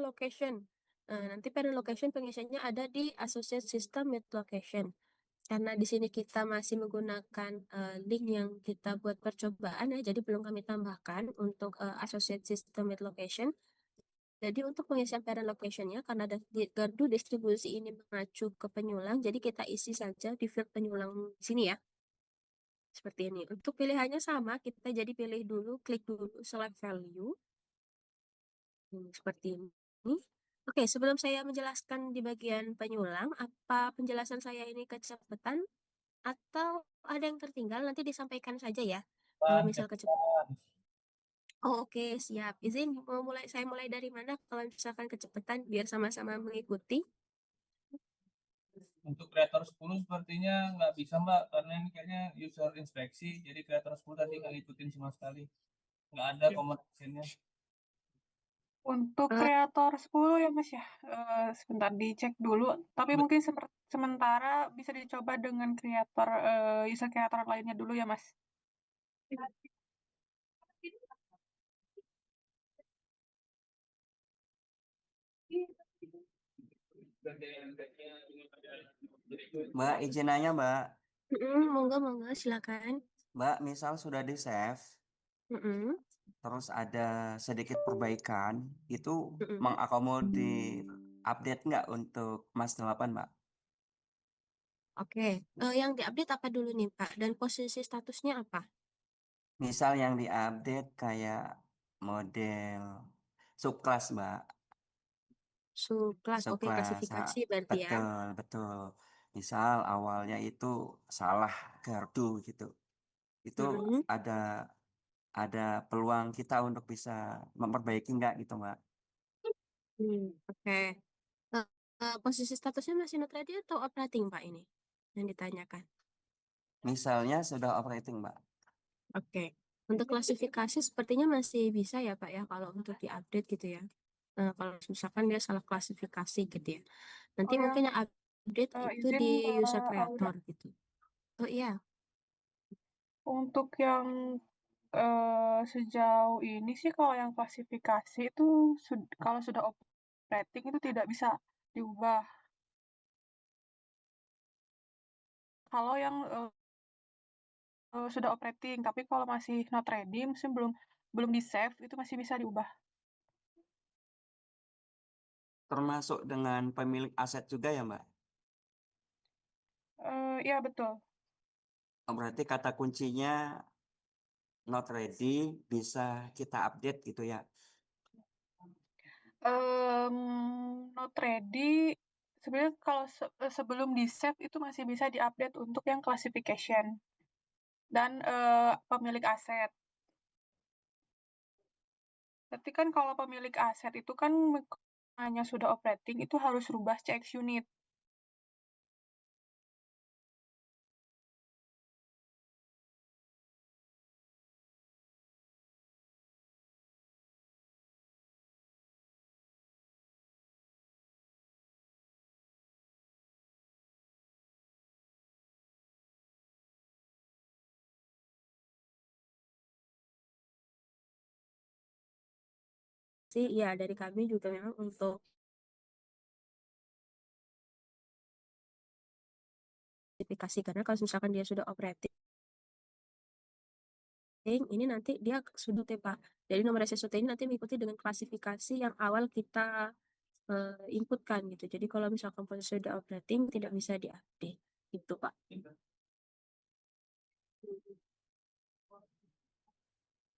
location. Nanti parent location pengisiannya ada di associate system with location. Karena di sini kita masih menggunakan link yang kita buat percobaan ya, jadi belum kami tambahkan untuk associate system with location. Jadi untuk pengisian parent location-nya, karena gardu distribusi ini mengacu ke penyulang, jadi kita isi saja di field penyulang di sini ya. Seperti ini. Untuk pilihannya sama, kita jadi pilih dulu, klik dulu select value. Seperti ini. Oke, sebelum saya menjelaskan di bagian penyulang, apa penjelasan saya ini kecepatan atau ada yang tertinggal? Nanti disampaikan saja ya. Kalau misal kecepatan. Oh, oke, siap. Izin saya mulai dari mana kalau misalkan kecepatan biar sama-sama mengikuti. Untuk kreator 10 sepertinya nggak bisa Mbak, karena ini kayaknya user inspeksi, jadi kreator 10 tadi nggak ngikutin sama sekali. Nggak ada command actionnya. Untuk kreator 10 ya Mas ya, sebentar dicek dulu, tapi mungkin sementara bisa dicoba dengan kreator user kreator lainnya dulu ya Mas. Mbak, izin nanya Mbak. Monggo, silakan. Mbak, misal sudah di save, terus ada sedikit perbaikan, itu mengakomodir update nggak untuk Mas 8, Mbak? Oke, yang diupdate apa dulu nih Pak? Dan posisi statusnya apa? Misal yang diupdate kayak model subclass, Mbak. Subclass, oke, Subclass, klasifikasi berarti ya. betul. Misal awalnya itu salah gardu gitu. Itu ada peluang kita untuk bisa memperbaiki nggak gitu, Mbak? Oke. Posisi statusnya masih not ready atau operating Pak ini yang ditanyakan? Misalnya sudah operating, Mbak. Oke. Untuk klasifikasi sepertinya masih bisa ya Pak ya kalau untuk diupdate gitu ya. Kalau misalkan dia salah klasifikasi gitu ya. Nanti mungkin yang update itu izin, di user creator gitu. Oh iya. Untuk yang sejauh ini sih kalau yang klasifikasi itu kalau sudah operating itu tidak bisa diubah. Kalau yang sudah operating, tapi kalau masih not ready, mungkin belum di save, itu masih bisa diubah. Termasuk dengan pemilik aset juga ya, Mbak? Iya betul. Berarti kata kuncinya not ready bisa kita update gitu ya? Not ready, sebenarnya kalau sebelum di save itu masih bisa diupdate untuk yang classification dan pemilik aset. Tapi kan kalau pemilik aset itu kan hanya sudah operating itu harus rubah CX unit. Sih, ya dari kami juga memang untuk klasifikasi karena kalau misalkan dia sudah operating ini nanti dia sudah Pak. Jadi nomor SSOT ini nanti mengikuti dengan klasifikasi yang awal kita inputkan gitu. Jadi kalau misalkan posisi sudah operating tidak bisa diupdate gitu Pak.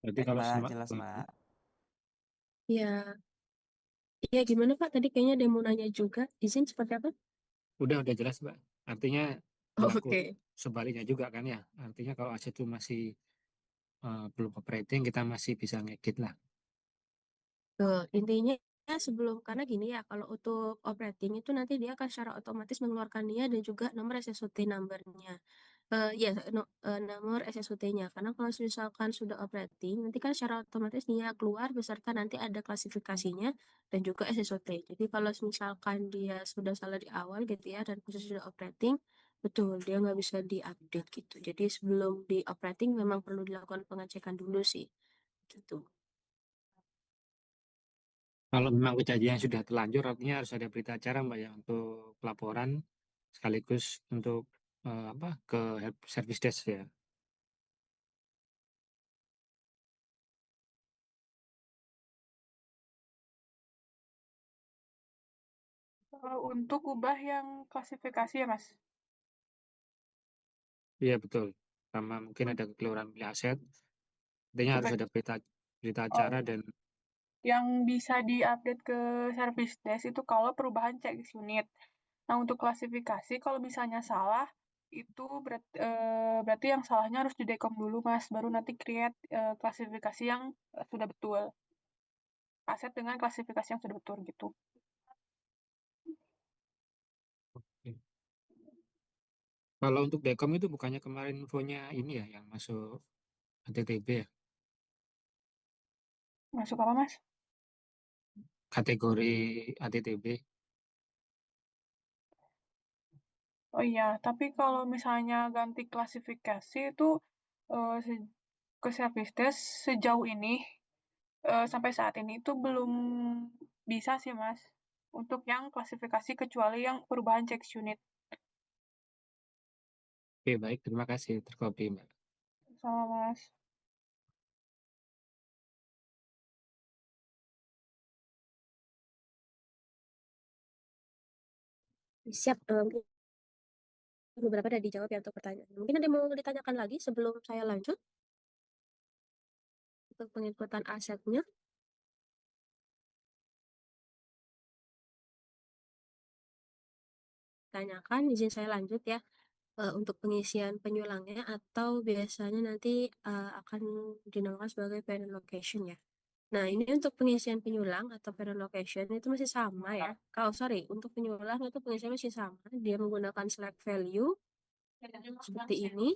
Berarti kalau jelas, Mbak. Ya, iya gimana Pak? Tadi kayaknya ada yang mau nanya juga. Izin seperti apa? Udah jelas, Mbak. Artinya Oke. sebaliknya juga kan ya. Artinya kalau aset itu masih belum operating, kita masih bisa ngedit lah. Intinya sebelum karena gini ya, kalau untuk operating itu nanti dia akan secara otomatis mengeluarkan NIA dan juga nomor SSOT numbernya. Nomor SSOT-nya. Karena kalau misalkan sudah operating, nanti kan secara otomatis NIA keluar beserta nanti ada klasifikasinya dan juga SSOT. Jadi kalau misalkan dia sudah salah di awal gitu ya dan posisi sudah operating, betul dia nggak bisa diupdate gitu. Jadi sebelum di operating memang perlu dilakukan pengecekan dulu sih, gitu. Kalau memang kejadian sudah terlanjur, artinya harus ada berita acara Mbak ya untuk laporan sekaligus untuk apa ke help service desk ya. Untuk ubah yang klasifikasi ya, Mas? Iya betul. Sama mungkin ada kekeliruan milik aset. Artinya harus ada berita acara Oh, dan yang bisa diupdate ke service desk itu kalau perubahan checklist unit. Nah, untuk klasifikasi kalau misalnya salah itu berarti yang salahnya harus didekom dulu, Mas, baru nanti create klasifikasi yang sudah betul. Aset dengan klasifikasi yang sudah betul gitu. kalau untuk Dekom itu bukannya kemarin infonya ini ya yang masuk HTTP ya, Masuk apa, Mas? kategori HTTP. Oh iya, tapi kalau misalnya ganti klasifikasi itu ke service desk sejauh ini sampai saat ini itu belum bisa sih, Mas. Untuk yang klasifikasi kecuali yang perubahan checklist unit. Oke baik, terima kasih terkopi Mbak. Sama, Mas. Siap, beberapa udah dijawab ya untuk pertanyaan. Mungkin ada yang mau ditanyakan lagi sebelum saya lanjut untuk penginputan asetnya. Tanyakan, izin saya lanjut ya. Untuk pengisian penyulangnya atau biasanya nanti akan dinamakan sebagai parent location ya. Nah, ini untuk pengisian penyulang atau parent location itu masih sama ya. Kalau sorry, untuk penyulang itu pengisian masih sama. Dia menggunakan select value seperti ini.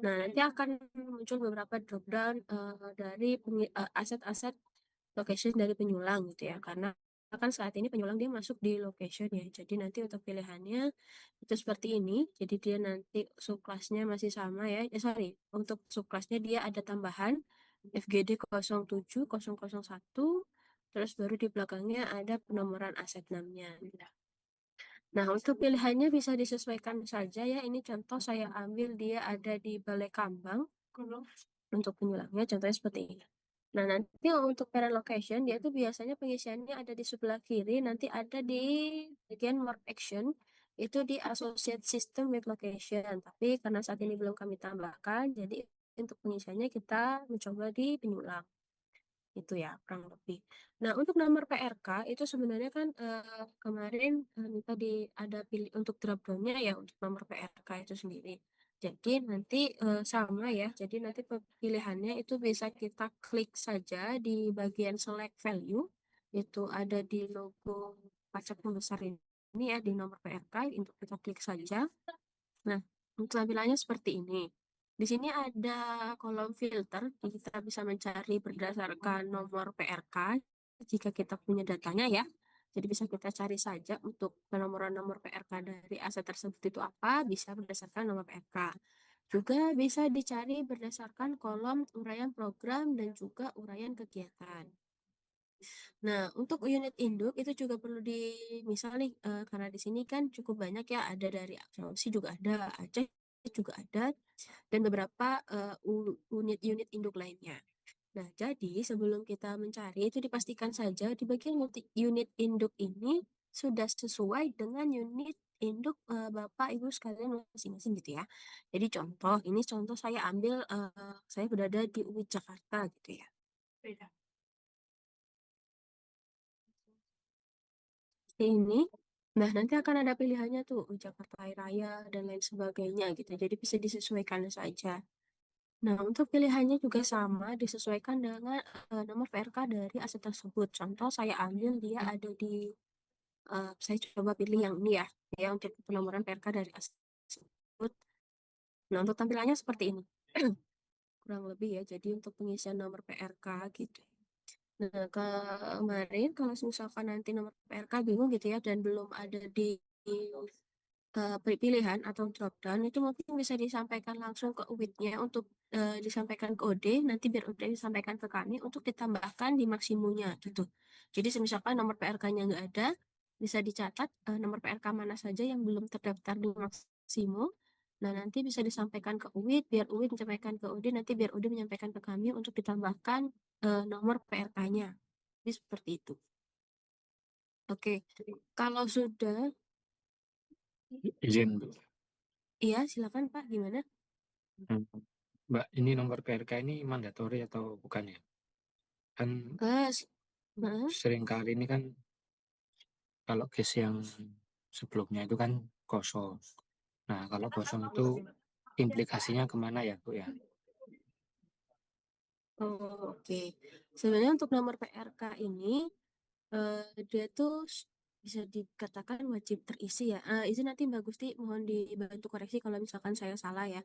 Nah, nanti akan muncul beberapa drop down dari aset-aset location dari penyulang gitu ya. Karena kan saat ini penyulang dia masuk di location ya. Jadi nanti untuk pilihannya itu seperti ini. Jadi dia nanti subclassnya masih sama ya. Sorry, untuk subclassnya dia ada tambahan FGD 07001, terus baru di belakangnya ada penomoran aset namanya. Nah, untuk pilihannya bisa disesuaikan saja ya. Ini contoh saya ambil dia ada di Balai Kambang. Untuk penyulangnya contohnya seperti ini. Nah, nanti untuk parent location dia itu biasanya pengisiannya ada di sebelah kiri, nanti ada di bagian work action itu di associate system with location. Tapi karena saat ini belum kami tambahkan, jadi untuk pengisiannya kita mencoba di penyulang. Itu ya kurang lebih. Nah, untuk nomor PRK itu sebenarnya kan kemarin tadi ada pilih untuk drop down-nya ya untuk nomor PRK itu sendiri. Jadi nanti sama ya. Jadi nanti pilihannya itu bisa kita klik saja di bagian select value. Itu ada di logo pajak pembesar ini ya di nomor PRK untuk kita klik saja. Nah, untuk tampilannya seperti ini. Di sini ada kolom filter, kita bisa mencari berdasarkan nomor PRK jika kita punya datanya ya. Jadi bisa kita cari saja untuk penomoran nomor PRK dari aset tersebut itu apa, bisa berdasarkan nomor PRK. Juga bisa dicari berdasarkan kolom uraian program dan juga uraian kegiatan. Nah, untuk unit induk itu juga perlu misal nih, karena di sini kan cukup banyak ya, ada dari Sulawesi juga ada, Aceh juga ada, dan beberapa unit-unit induk lainnya. Nah, jadi sebelum kita mencari itu dipastikan saja di bagian unit induk ini sudah sesuai dengan unit induk Bapak Ibu sekalian masing-masing gitu ya. Jadi ini contoh saya ambil, saya berada di UIN Jakarta gitu ya. Beda. Ini. Nah, nanti akan ada pilihannya tuh, Jakarta Air Raya dan lain sebagainya gitu. Jadi bisa disesuaikan saja. Nah, untuk pilihannya juga sama, disesuaikan dengan nomor PRK dari aset tersebut. Contoh saya ambil dia ada di, saya coba pilih yang ini ya untuk penomoran PRK dari aset tersebut. Nah, untuk tampilannya seperti ini. Kurang lebih ya, jadi untuk pengisian nomor PRK gitu. Nah, kemarin kalau misalkan nanti nomor PRK bingung gitu ya dan belum ada di pilihan atau drop down itu mungkin bisa disampaikan langsung ke UID-nya untuk disampaikan ke OD, nanti biar OD disampaikan ke kami untuk ditambahkan di maksimunya gitu. Jadi misalkan nomor PRK-nya nggak ada, bisa dicatat nomor PRK mana saja yang belum terdaftar di maksimum. Nah, nanti bisa disampaikan ke UID, biar UID menyampaikan ke OD, nanti biar OD menyampaikan ke kami untuk ditambahkan nomor PRK-nya. Jadi seperti itu. Oke, kalau sudah, Izin, iya silakan Pak, gimana? Mbak, ini nomor PRK ini mandatori atau bukan ya? Kan seringkali ini kan kalau case yang sebelumnya itu kan kosong. Nah, kalau kosong itu implikasinya kemana ya, Bu ya? Oh, oke. Sebenarnya untuk nomor PRK ini dia tuh bisa dikatakan wajib terisi ya. Izin nanti Mbak Gusti mohon dibantu koreksi kalau misalkan saya salah ya.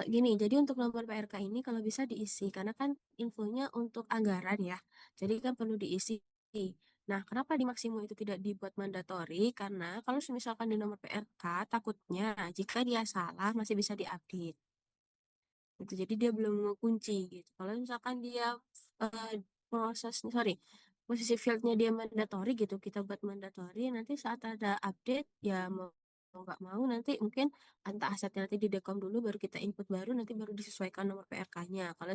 Gini, jadi untuk nomor PRK ini kalau bisa diisi karena kan infonya untuk anggaran ya. Jadi kan perlu diisi. Nah, kenapa di maksimum itu tidak dibuat mandatori? Karena kalau misalkan di nomor PRK takutnya jika dia salah masih bisa diupdate gitu. Jadi dia belum ngekunci gitu. Kalau misalkan dia eh, posisi fieldnya dia mandatory gitu, kita buat mandatory, nanti saat ada update ya mau nggak mau nanti mungkin entah asetnya nanti di dekom dulu baru kita input baru nanti baru disesuaikan nomor PRK-nya. Kalau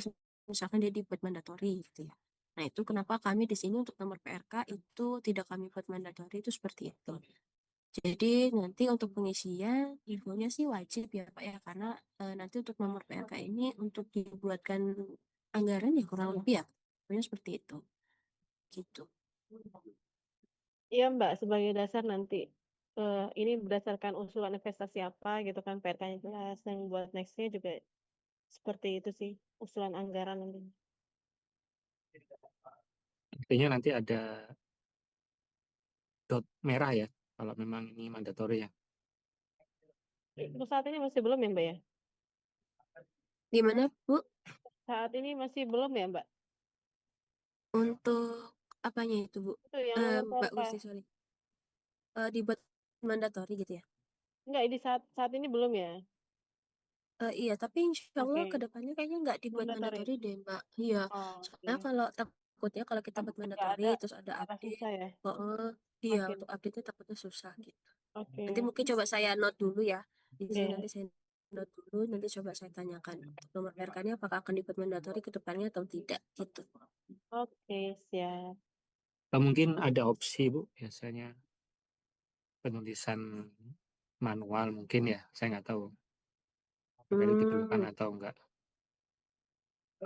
misalkan dia dibuat mandatory gitu ya. Nah, itu kenapa kami di sini untuk nomor PRK itu tidak kami buat mandatory itu seperti itu. Jadi nanti untuk pengisian infonya sih wajib ya Pak ya karena nanti untuk nomor PRK ini untuk dibuatkan anggaran ya kurang lebih ya pokoknya seperti itu gitu. Iya Mbak, sebagai dasar nanti ini berdasarkan usulan investasi apa gitu kan PRK-nya jelas yang buat nextnya juga seperti itu sih usulan anggaran nanti. Artinya nanti ada dot merah ya, kalau memang ini mandatori ya. Untuk saat ini masih belum ya Mbak ya? Gimana Bu Saat ini masih belum ya Mbak? untuk apanya itu Bu? Itu yang nomor Mbak PRK. Gusti sorry. Dibuat mandatory gitu ya? Enggak, di saat ini belum ya? Iya, tapi insya Allah Oke, kedepannya kayaknya nggak dibuat mandatory. mandatory deh, Mbak. Iya, Oh, soalnya oke. kalau takutnya kalau kita buat Takutnya nggak mandatory ada, terus ada agak update, susah ya. iya Oke, untuk update-nya takutnya susah gitu. oke, Nanti mungkin coba saya note dulu ya. Di sini oke, nanti saya note dulu, nanti coba saya tanyakan untuk nomor PRK-nya apakah akan dibuat mandatory ke depannya atau tidak gitu. oke, siap. Atau mungkin ada opsi, Bu, biasanya penulisan manual mungkin ya, saya nggak tahu apakah itu diperlukan Hmm, atau enggak.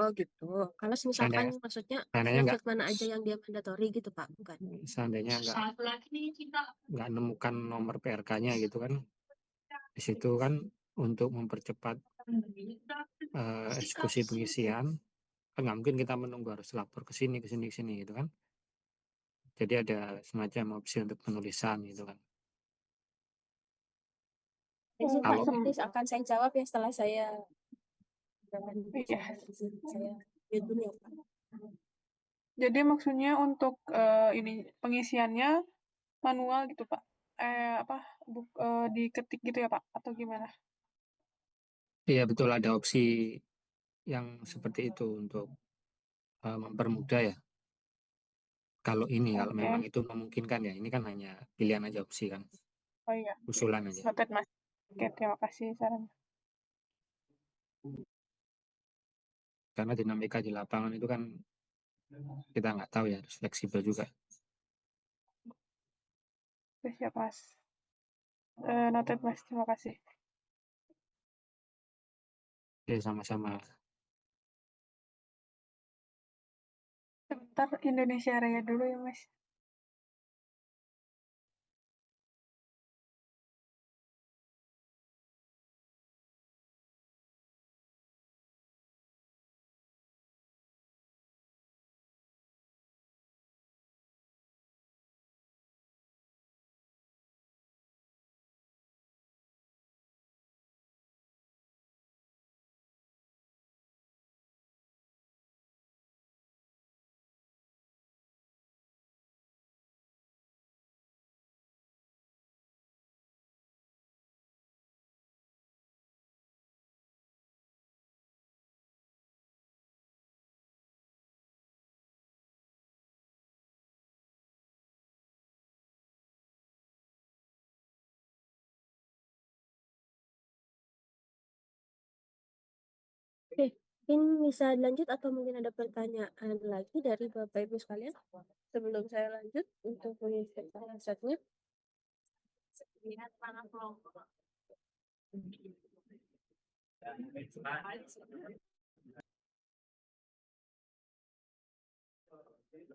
oh gitu. Kalau misalkan Seandainya, maksudnya seandainya nggak, field-field mana aja yang dia mandatory gitu, Pak? Bukan. seandainya nggak nemukan nomor PRK-nya gitu kan, di situ kan untuk mempercepat eksekusi pengisian, kan nggak mungkin kita menunggu harus lapor ke sini gitu kan. Jadi ada semacam opsi untuk penulisan gitu kan. Izin Pak, Kalau nanti akan saya jawab ya setelah saya Iya. saya lihat dulu ya Pak. Jadi maksudnya untuk ini pengisiannya manual gitu Pak. Apa diketik gitu ya Pak atau gimana? iya betul ada opsi yang seperti itu untuk mempermudah ya. Kalau ini, kalau Oke. memang itu memungkinkan ya, ini kan hanya pilihan aja opsi kan, Oh iya, usulan aja. noted Mas. Oke, terima kasih sarannya. Karena dinamika di lapangan itu kan kita nggak tahu ya, harus fleksibel juga. Oke, siap Mas. Noted Mas, terima kasih. Oke, sama-sama. Sebentar Indonesia Raya dulu ya Mas. Mungkin bisa lanjut atau mungkin ada pertanyaan lagi dari Bapak Ibu sekalian sebelum saya lanjut untuk mengisi asetnya.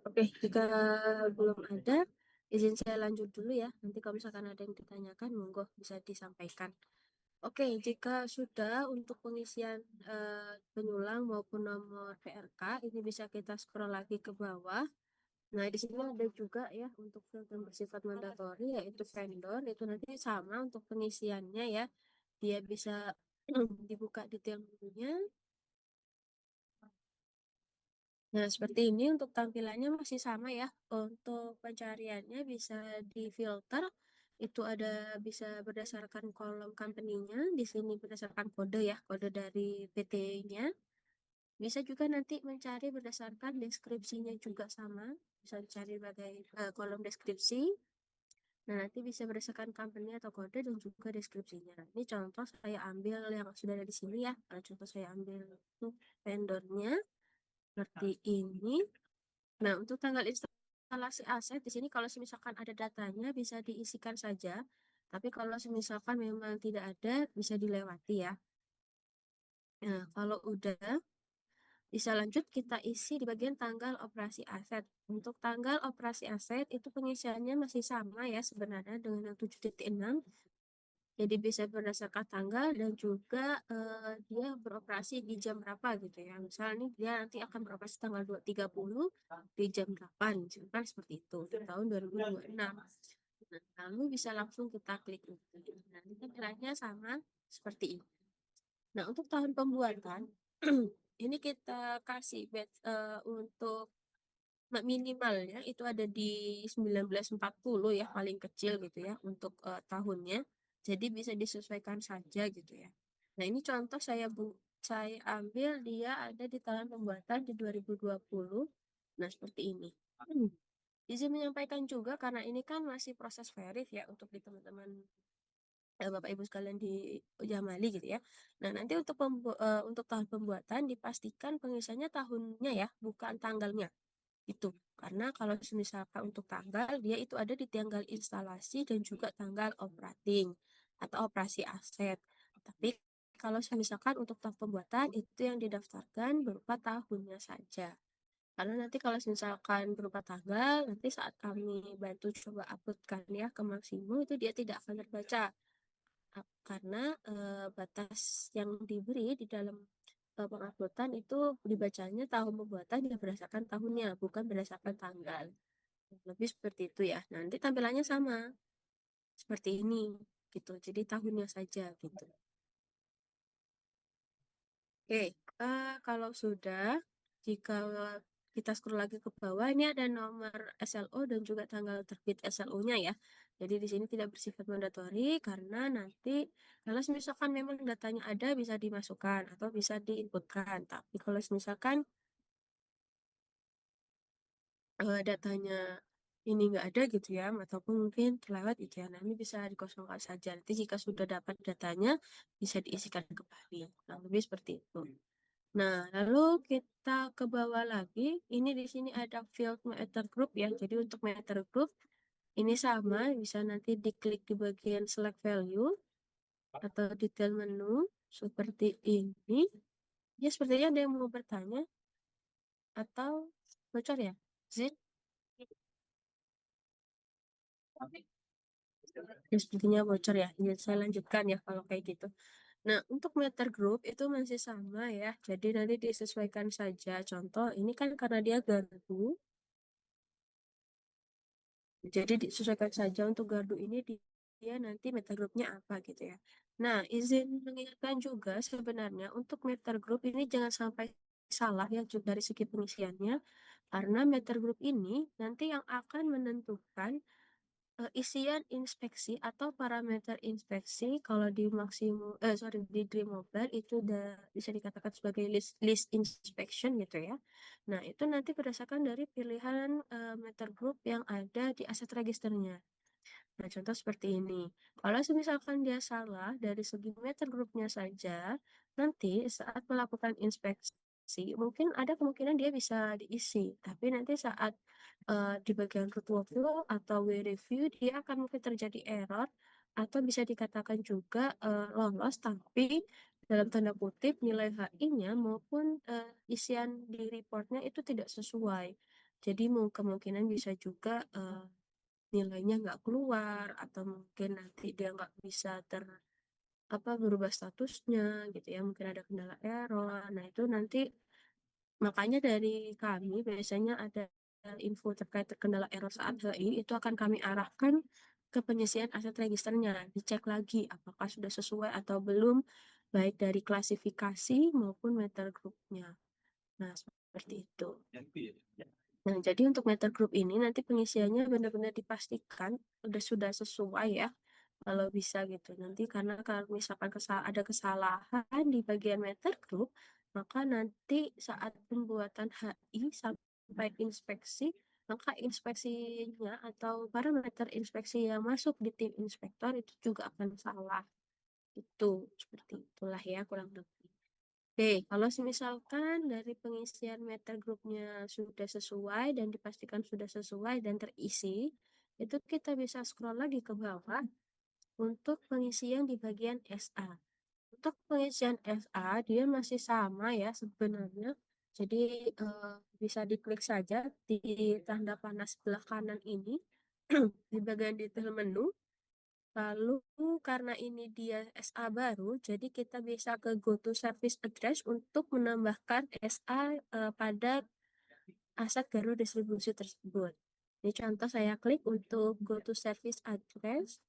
Oke, jika belum ada, izin saya lanjut dulu ya. Nanti kalau misalkan ada yang ditanyakan, monggo bisa disampaikan. Oke, jika sudah untuk pengisian penyulang maupun nomor PRK, ini bisa kita scroll lagi ke bawah. Nah, di sini ada juga ya untuk yang bersifat mandatori, yaitu vendor, itu nanti sama untuk pengisiannya ya. Dia bisa dibuka detail menunya. Nah, seperti ini untuk tampilannya masih sama ya. Untuk pencariannya bisa difilter. Itu ada bisa berdasarkan kolom company-nya. Di sini berdasarkan kode ya, kode dari PT-nya. Bisa juga nanti mencari berdasarkan deskripsinya juga sama. Bisa dicari sebagai kolom deskripsi. Nah, nanti bisa berdasarkan company atau kode dan juga deskripsinya. Ini contoh saya ambil yang sudah ada di sini ya. Contoh saya ambil untuk vendornya seperti ini. Nah, untuk tanggal instalasi aset di sini kalau misalkan ada datanya bisa diisikan saja. Tapi kalau misalkan memang tidak ada bisa dilewati ya. Nah, kalau udah bisa lanjut kita isi di bagian tanggal operasi aset. Untuk tanggal operasi aset itu pengisiannya masih sama ya sebenarnya dengan yang 7.6. Jadi bisa berdasarkan tanggal dan juga dia beroperasi di jam berapa gitu ya. Misalnya dia nanti akan beroperasi tanggal 2.30 di jam 8. Misalkan seperti itu di tahun 2026. Nah, lalu bisa langsung kita klik itu. Nanti tampilannya sama seperti ini. Nah, untuk tahun pembuatan ini kita kasih untuk minimalnya itu ada di 1940 ya paling kecil gitu ya untuk tahunnya. Jadi bisa disesuaikan saja gitu ya. Nah, ini contoh saya ambil dia ada di tahun pembuatan di 2020. Nah, seperti ini. Izin menyampaikan juga karena ini kan masih proses verif ya untuk di teman-teman Bapak Ibu sekalian di Jamali gitu ya. Nah, nanti untuk tahun pembuatan dipastikan pengisiannya tahunnya ya, bukan tanggalnya. Itu. Karena kalau misalkan untuk tanggal, dia itu ada di tanggal instalasi dan juga tanggal operating atau operasi aset. Tapi kalau misalkan untuk tahun pembuatan itu yang didaftarkan berupa tahunnya saja. Karena nanti kalau misalkan berupa tanggal, nanti saat kami bantu coba uploadkan ya ke Maximo itu dia tidak akan terbaca karena batas yang diberi di dalam penguploadan itu dibacanya tahun pembuatan ya berdasarkan tahunnya, bukan berdasarkan tanggal. Lebih seperti itu ya. Nanti tampilannya sama seperti ini gitu. Jadi tahunnya saja gitu. Oke, kalau sudah, jika kita scroll lagi ke bawah, ini ada nomor SLO dan juga tanggal terbit SLO-nya ya. Jadi di sini tidak bersifat mandatori karena nanti kalau misalkan memang datanya ada bisa dimasukkan atau bisa diinputkan. Tapi kalau misalkan datanya ini nggak ada gitu ya, ataupun mungkin terlewat gitu ya, nah ini bisa dikosongkan saja. Nanti jika sudah dapat datanya bisa diisikan kembali. Nah, lebih seperti itu. Nah, lalu kita ke bawah lagi. Ini di sini ada field meter group ya. Jadi untuk meter group ini sama, bisa nanti diklik di bagian select value atau detail menu seperti ini. Ya, sepertinya ada yang mau bertanya atau bocor ya? Zin? Ya, sepertinya bocor ya. Ya, saya lanjutkan ya kalau kayak gitu. Nah, untuk meter group itu masih sama ya. Jadi nanti disesuaikan saja. Contoh, ini kan karena dia gardu. Jadi disesuaikan saja untuk gardu ini dia nanti meter groupnya apa gitu ya. Nah, izin mengingatkan juga sebenarnya untuk meter group ini jangan sampai salah ya dari segi pengisiannya. Karena meter group ini nanti yang akan menentukan isian inspeksi atau parameter inspeksi kalau di di Dream Mobile itu udah bisa dikatakan sebagai list inspection gitu ya. Nah, itu nanti berdasarkan dari pilihan meter group yang ada di aset registernya. Nah, contoh seperti ini. Kalau misalkan dia salah dari segi meter groupnya saja, nanti saat melakukan inspeksi mungkin ada kemungkinan dia bisa diisi, tapi nanti saat di bagian root workflow atau we review dia akan mungkin terjadi error atau bisa dikatakan juga lolos, tapi dalam tanda kutip nilai HI-nya maupun isian di reportnya itu tidak sesuai. Jadi kemungkinan bisa juga nilainya nggak keluar atau mungkin nanti dia nggak bisa berubah statusnya gitu ya, mungkin ada kendala error. Nah itu nanti makanya dari kami biasanya ada info terkait kendala error saat HI itu akan kami arahkan ke penyisian aset registernya, dicek lagi apakah sudah sesuai atau belum, baik dari klasifikasi maupun meter groupnya. Nah seperti itu. Nah jadi untuk meter group ini nanti pengisiannya benar-benar dipastikan sudah sesuai ya, kalau bisa gitu. Nanti karena kalau misalkan ada kesalahan di bagian meter group, maka nanti saat pembuatan HI sampai inspeksi, maka inspeksinya atau parameter inspeksi yang masuk di tim inspektor itu juga akan salah. Itu seperti itulah ya kurang lebih. Oke, kalau misalkan dari pengisian meter grupnya sudah sesuai dan dipastikan sudah sesuai dan terisi, itu kita bisa scroll lagi ke bawah untuk pengisian di bagian SA. Untuk pengisian SA, dia masih sama ya sebenarnya. Jadi bisa diklik saja di tanda panah sebelah kanan ini di bagian detail menu. Lalu karena ini dia SA baru, jadi kita bisa ke go to service address untuk menambahkan SA pada aset Garuda distribusi tersebut. Ini contoh saya klik untuk go to service address.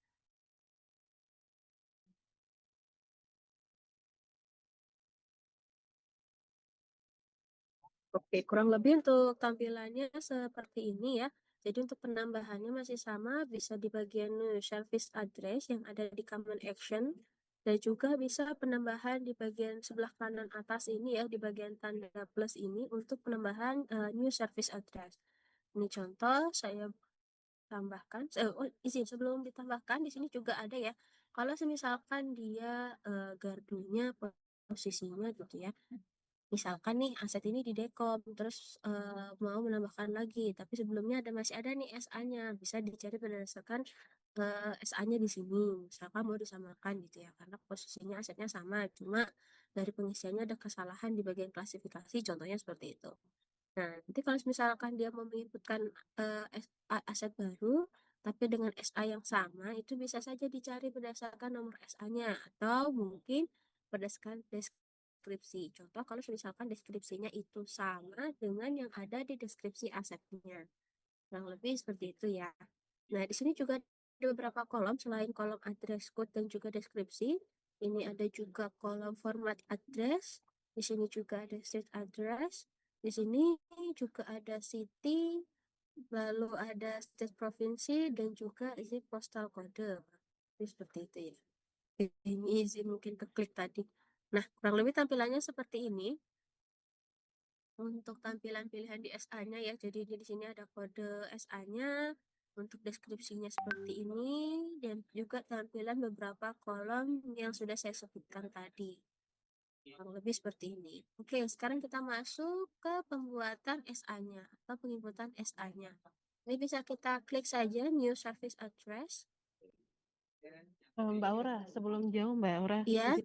Oke, kurang lebih untuk tampilannya seperti ini ya. Jadi untuk penambahannya masih sama, bisa di bagian new service address yang ada di common action. Dan juga bisa penambahan di bagian sebelah kanan atas ini ya, di bagian tanda plus ini untuk penambahan new service address. Ini contoh saya tambahkan. Izin sebelum ditambahkan di sini juga ada ya. Kalau misalkan dia gardunya posisinya gitu ya. Misalkan nih aset ini di dekom terus mau menambahkan lagi tapi sebelumnya masih ada nih SA-nya, bisa dicari berdasarkan SA-nya di sini. Misalkan mau disamakan gitu ya karena posisinya asetnya sama cuma dari pengisiannya ada kesalahan di bagian klasifikasi, contohnya seperti itu. Nah nanti kalau misalkan dia mau menginputkan aset baru tapi dengan SA yang sama, itu bisa saja dicari berdasarkan nomor SA-nya atau mungkin berdasarkan deskripsi. Contoh kalau misalkan deskripsinya itu sama dengan yang ada di deskripsi asetnya. Kurang lebih seperti itu ya. Nah, di sini juga ada beberapa kolom selain kolom address code dan juga deskripsi. Ini ada juga kolom format address. Di sini juga ada street address. Di sini juga ada city, lalu ada state provinsi dan juga isi postal code. Jadi seperti itu ya. Ini izin mungkin keklik tadi. Nah, kurang lebih tampilannya seperti ini. Untuk tampilan pilihan di SA-nya ya, jadi di sini ada kode SA-nya, untuk deskripsinya seperti ini, dan juga tampilan beberapa kolom yang sudah saya sebutkan tadi. Kurang lebih seperti ini. Oke, sekarang kita masuk ke pembuatan SA-nya atau penginputan SA-nya. Ini bisa kita klik saja New Service Address. Mbak Aura, sebelum jauh Mbak Aura, Iya,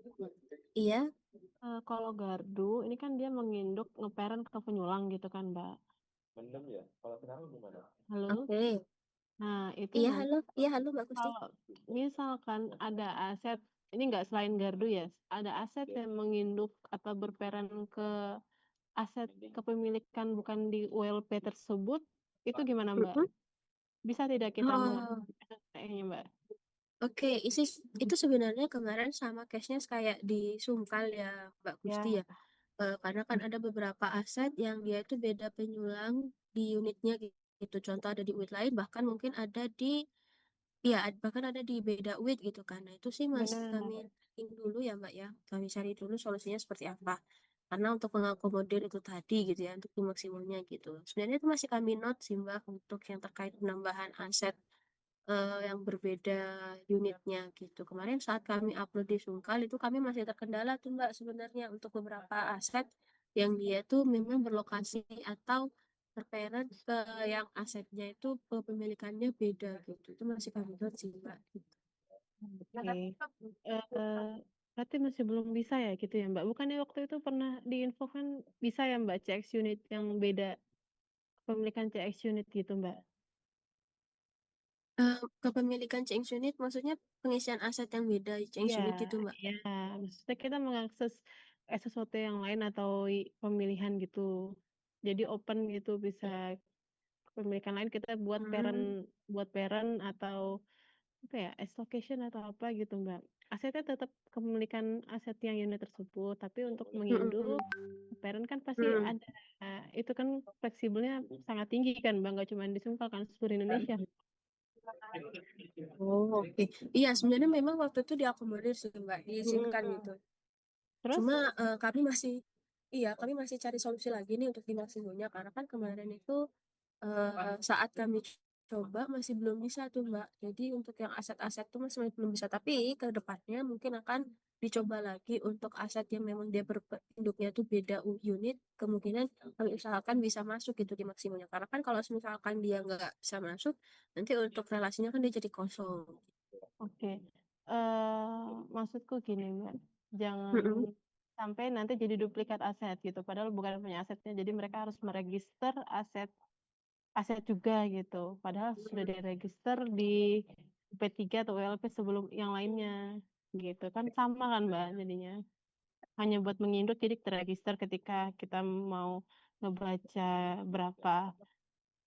iya. Kalau gardu ini kan dia menginduk ngeparent ke penyulang gitu kan Mbak. Halo. Oke. Nah itu Iya, nanti halo. Iya, halo Mbak Gusti. kalau misalkan ada aset, ini nggak selain gardu ya, ada aset yang menginduk atau berperan ke aset kepemilikan bukan di ULP tersebut, itu gimana Mbak? Bisa tidak kita Oh, mengaktifkan SPE-nya Mbak? oke, itu sebenarnya kemarin sama case-nya kayak di Sungkal ya, Mbak Gusti Ya, ya. Karena kan ada beberapa aset yang dia itu beda penyulang di unitnya gitu. Contoh ada di unit lain, bahkan mungkin ada di, ya bahkan ada di beda unit gitu kan. Nah itu sih masih benar. kami cari dulu ya Mbak ya. Kami cari dulu solusinya seperti apa. Karena untuk mengakomodir itu tadi gitu ya, untuk maksimalnya gitu. Sebenarnya itu masih kami note sih Mbak untuk yang terkait penambahan aset yang berbeda unitnya gitu. Kemarin saat kami upload di Sungkal itu kami masih terkendala tuh Mbak sebenarnya untuk beberapa aset yang dia tuh memang berlokasi atau terparent ke yang asetnya itu kepemilikannya beda gitu. Itu masih kami buat sih Mbak. Gitu. Oke. Berarti masih belum bisa ya gitu ya Mbak? Bukannya waktu itu pernah diinfokan bisa ya Mbak CX unit yang beda kepemilikan CX unit gitu Mbak? Kepemilikan change unit maksudnya pengisian aset yang beda change Iya, unit gitu Mbak. iya. Maksudnya kita mengakses sesuatu yang lain atau pemilihan gitu. Jadi open gitu bisa kepemilikan lain kita buat parent atau apa ya, as location atau apa gitu Mbak. Asetnya tetap kepemilikan aset yang unit tersebut, tapi untuk menginduk parent kan pasti ada. Itu kan fleksibelnya sangat tinggi kan Mbak, nggak cuma di Sungkal kan seluruh Indonesia. Oh, oke. Iya, sebenarnya memang waktu itu diakomodir sih Mbak, diizinkan Mm-mm. gitu. Terus Cuma kami masih cari solusi lagi nih untuk di Maxigonya karena kan kemarin itu saat kami coba masih belum bisa tuh Mbak. Jadi untuk yang aset-aset tuh masih belum bisa. Tapi ke depannya mungkin akan dicoba lagi untuk aset yang memang dia berinduknya tuh beda unit. Kemungkinan kami usahakan bisa masuk gitu di Maxigonya. Karena kan kalau misalkan dia nggak bisa masuk, nanti untuk relasinya kan dia jadi kosong. oke. Maksudku gini Mbak, jangan Mm-mm. sampai nanti jadi duplikat aset gitu. Padahal bukan punya asetnya, jadi mereka harus meregister aset juga gitu. Padahal sudah diregister di P3 atau WLP sebelum yang lainnya gitu. Kan sama kan Mbak jadinya. Hanya buat menginduk jadi terregister ketika kita mau ngebaca berapa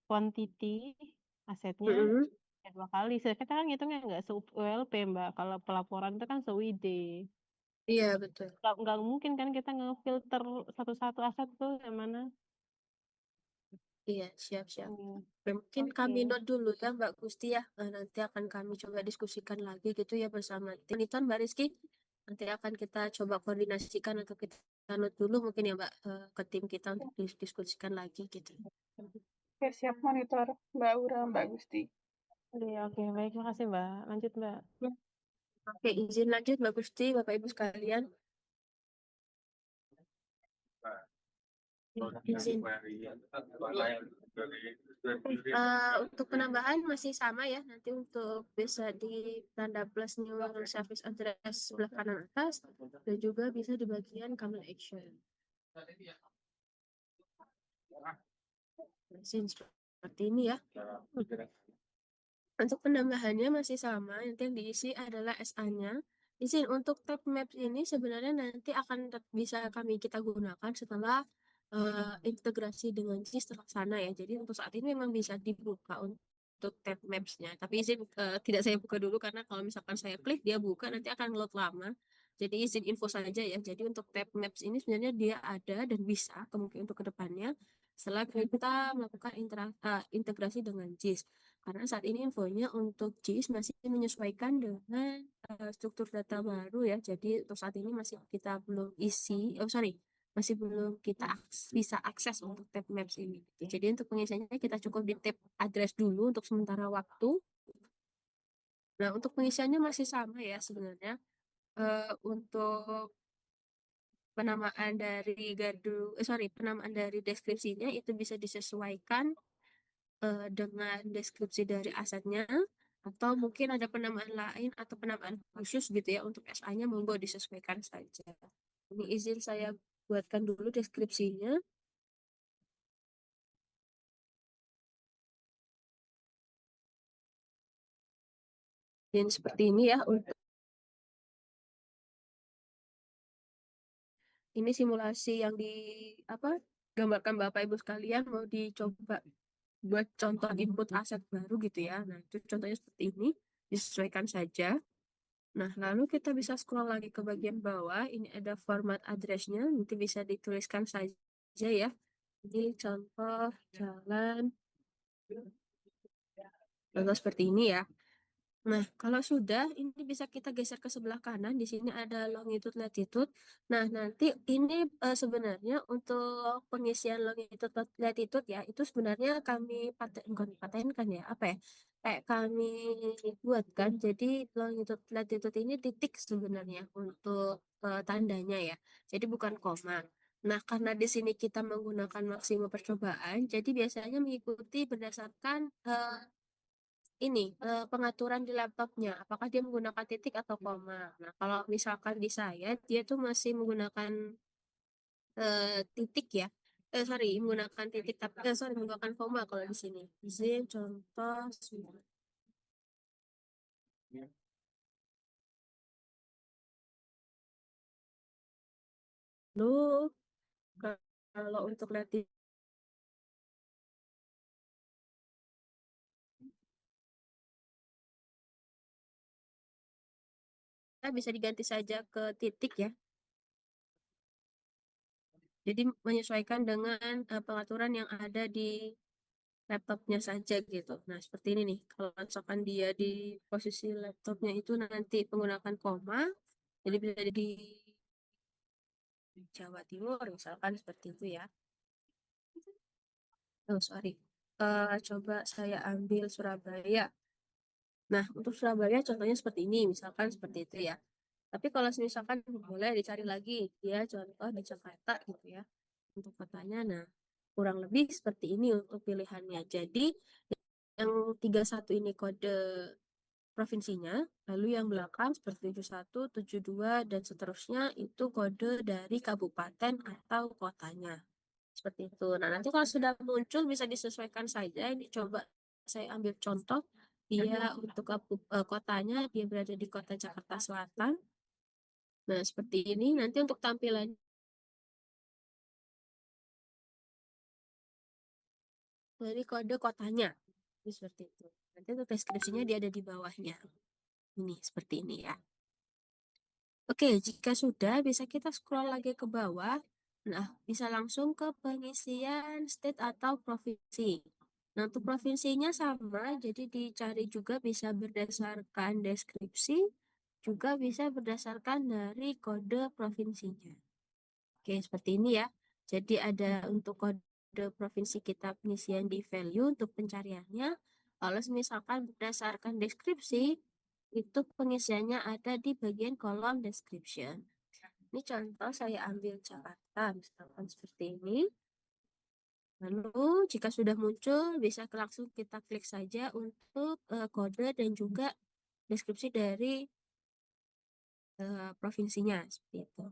quantity asetnya Mm-mm. ya 2 kali. Kita kan ngitungnya nggak se-WLP Mbak. Kalau pelaporan itu kan se-WID. Iya, betul. Nggak mungkin kan kita ngefilter satu-satu aset tuh yang mana. Iya, siap-siap. Hmm, Mungkin kami Oke. note dulu ya Mbak Gusti ya. Nanti akan kami coba diskusikan lagi gitu ya bersama tim Niton Mbak Rizky. Nanti akan kita coba koordinasikan atau kita note dulu mungkin ya Mbak ke tim kita untuk diskusikan lagi gitu. Oke, siap monitor Mbak Aura, Mbak Gusti. Iya, oke, baik, makasih Mbak. Lanjut Mbak. Oke, izin lanjut Mbak Gusti, Bapak Ibu sekalian. Izin. Untuk penambahan masih sama ya. Nanti untuk bisa di tanda plus new service address sebelah kanan atas dan juga bisa di bagian common action. Mesin seperti ini ya. Untuk penambahannya masih sama, nanti yang diisi adalah SA-nya. Izin untuk tab maps ini sebenarnya nanti akan bisa kita gunakan setelah integrasi dengan JIS terlaksana ya. Jadi untuk saat ini memang bisa dibuka untuk tab maps-nya. Tapi izin tidak saya buka dulu karena kalau misalkan saya klik dia buka nanti akan load lama. Jadi izin info saja ya. Jadi untuk tab maps ini sebenarnya dia ada dan bisa kemungkinan untuk kedepannya setelah kita melakukan integrasi dengan JIS. Karena saat ini infonya untuk JIS masih menyesuaikan dengan struktur data baru ya. Jadi untuk saat ini masih kita belum masih belum kita bisa akses untuk tab maps ini. Jadi untuk pengisiannya kita cukup di tab address dulu untuk sementara waktu. Nah untuk pengisiannya masih sama ya sebenarnya. Untuk penamaan dari deskripsinya itu bisa disesuaikan dengan deskripsi dari asetnya atau mungkin ada penamaan lain atau penamaan khusus gitu ya untuk SA-nya monggo disesuaikan saja. Ini izin saya buatkan dulu deskripsinya. Dan seperti ini ya untuk ini simulasi yang gambarkan Bapak Ibu sekalian mau dicoba buat contoh input aset baru gitu ya. Nah, itu contohnya seperti ini, disesuaikan saja. Nah, lalu kita bisa scroll lagi ke bagian bawah. Ini ada format address-nya, nanti bisa dituliskan saja ya. Ini contoh jalan, contoh seperti ini ya. Nah, kalau sudah, ini bisa kita geser ke sebelah kanan. Di sini ada longitude, latitude. Nah, nanti ini sebenarnya untuk pengisian longitude, latitude ya, itu sebenarnya bukan patenkan ya, apa ya? Kayak kami buatkan. Jadi longitude, latitude ini titik sebenarnya untuk tandanya ya. Jadi bukan koma. Nah, karena di sini kita menggunakan maksimum percobaan, jadi biasanya mengikuti berdasarkan pengaturan di laptopnya. Apakah dia menggunakan titik atau koma. Nah, kalau misalkan di saya, dia tuh masih menggunakan titik ya. Menggunakan titik, tapi menggunakan koma kalau di sini. Di sini contoh, lalu kalau untuk nanti bisa diganti saja ke titik ya. Jadi menyesuaikan dengan pengaturan yang ada di laptopnya saja gitu. Nah, seperti ini nih. Kalau misalkan dia di posisi laptopnya itu nanti menggunakan koma, jadi bisa di Jawa Timur misalkan seperti itu ya. Oh, sorry. Coba saya ambil Surabaya. Nah, untuk Surabaya contohnya seperti ini, misalkan seperti itu ya. Tapi kalau misalkan boleh dicari lagi, dia contoh di Jakarta gitu ya. Untuk kotanya, nah kurang lebih seperti ini untuk pilihannya. Jadi yang 31 ini kode provinsinya, lalu yang belakang seperti 71, 72, dan seterusnya itu kode dari kabupaten atau kotanya. Seperti itu. Nah, nanti kalau sudah muncul bisa disesuaikan saja. Ini coba saya ambil contoh. Dia untuk kotanya, dia berada di kota Jakarta Selatan. Nah, seperti ini. Nanti untuk tampilan dari kode kotanya. Ini seperti itu. Nanti untuk deskripsinya dia ada di bawahnya. Ini, seperti ini ya. Oke, jika sudah, bisa kita scroll lagi ke bawah. Nah, bisa langsung ke pengisian state atau provinsi. Nah, untuk provinsinya sama, jadi dicari juga bisa berdasarkan deskripsi, juga bisa berdasarkan dari kode provinsinya. Oke, seperti ini ya. Jadi ada untuk kode provinsi kita pengisian di value untuk pencariannya. Kalau misalkan berdasarkan deskripsi, itu pengisiannya ada di bagian kolom description. Ini contoh saya ambil Jakarta, misalkan seperti ini. Lalu jika sudah muncul, bisa langsung kita klik saja untuk kode dan juga deskripsi dari provinsinya, seperti itu.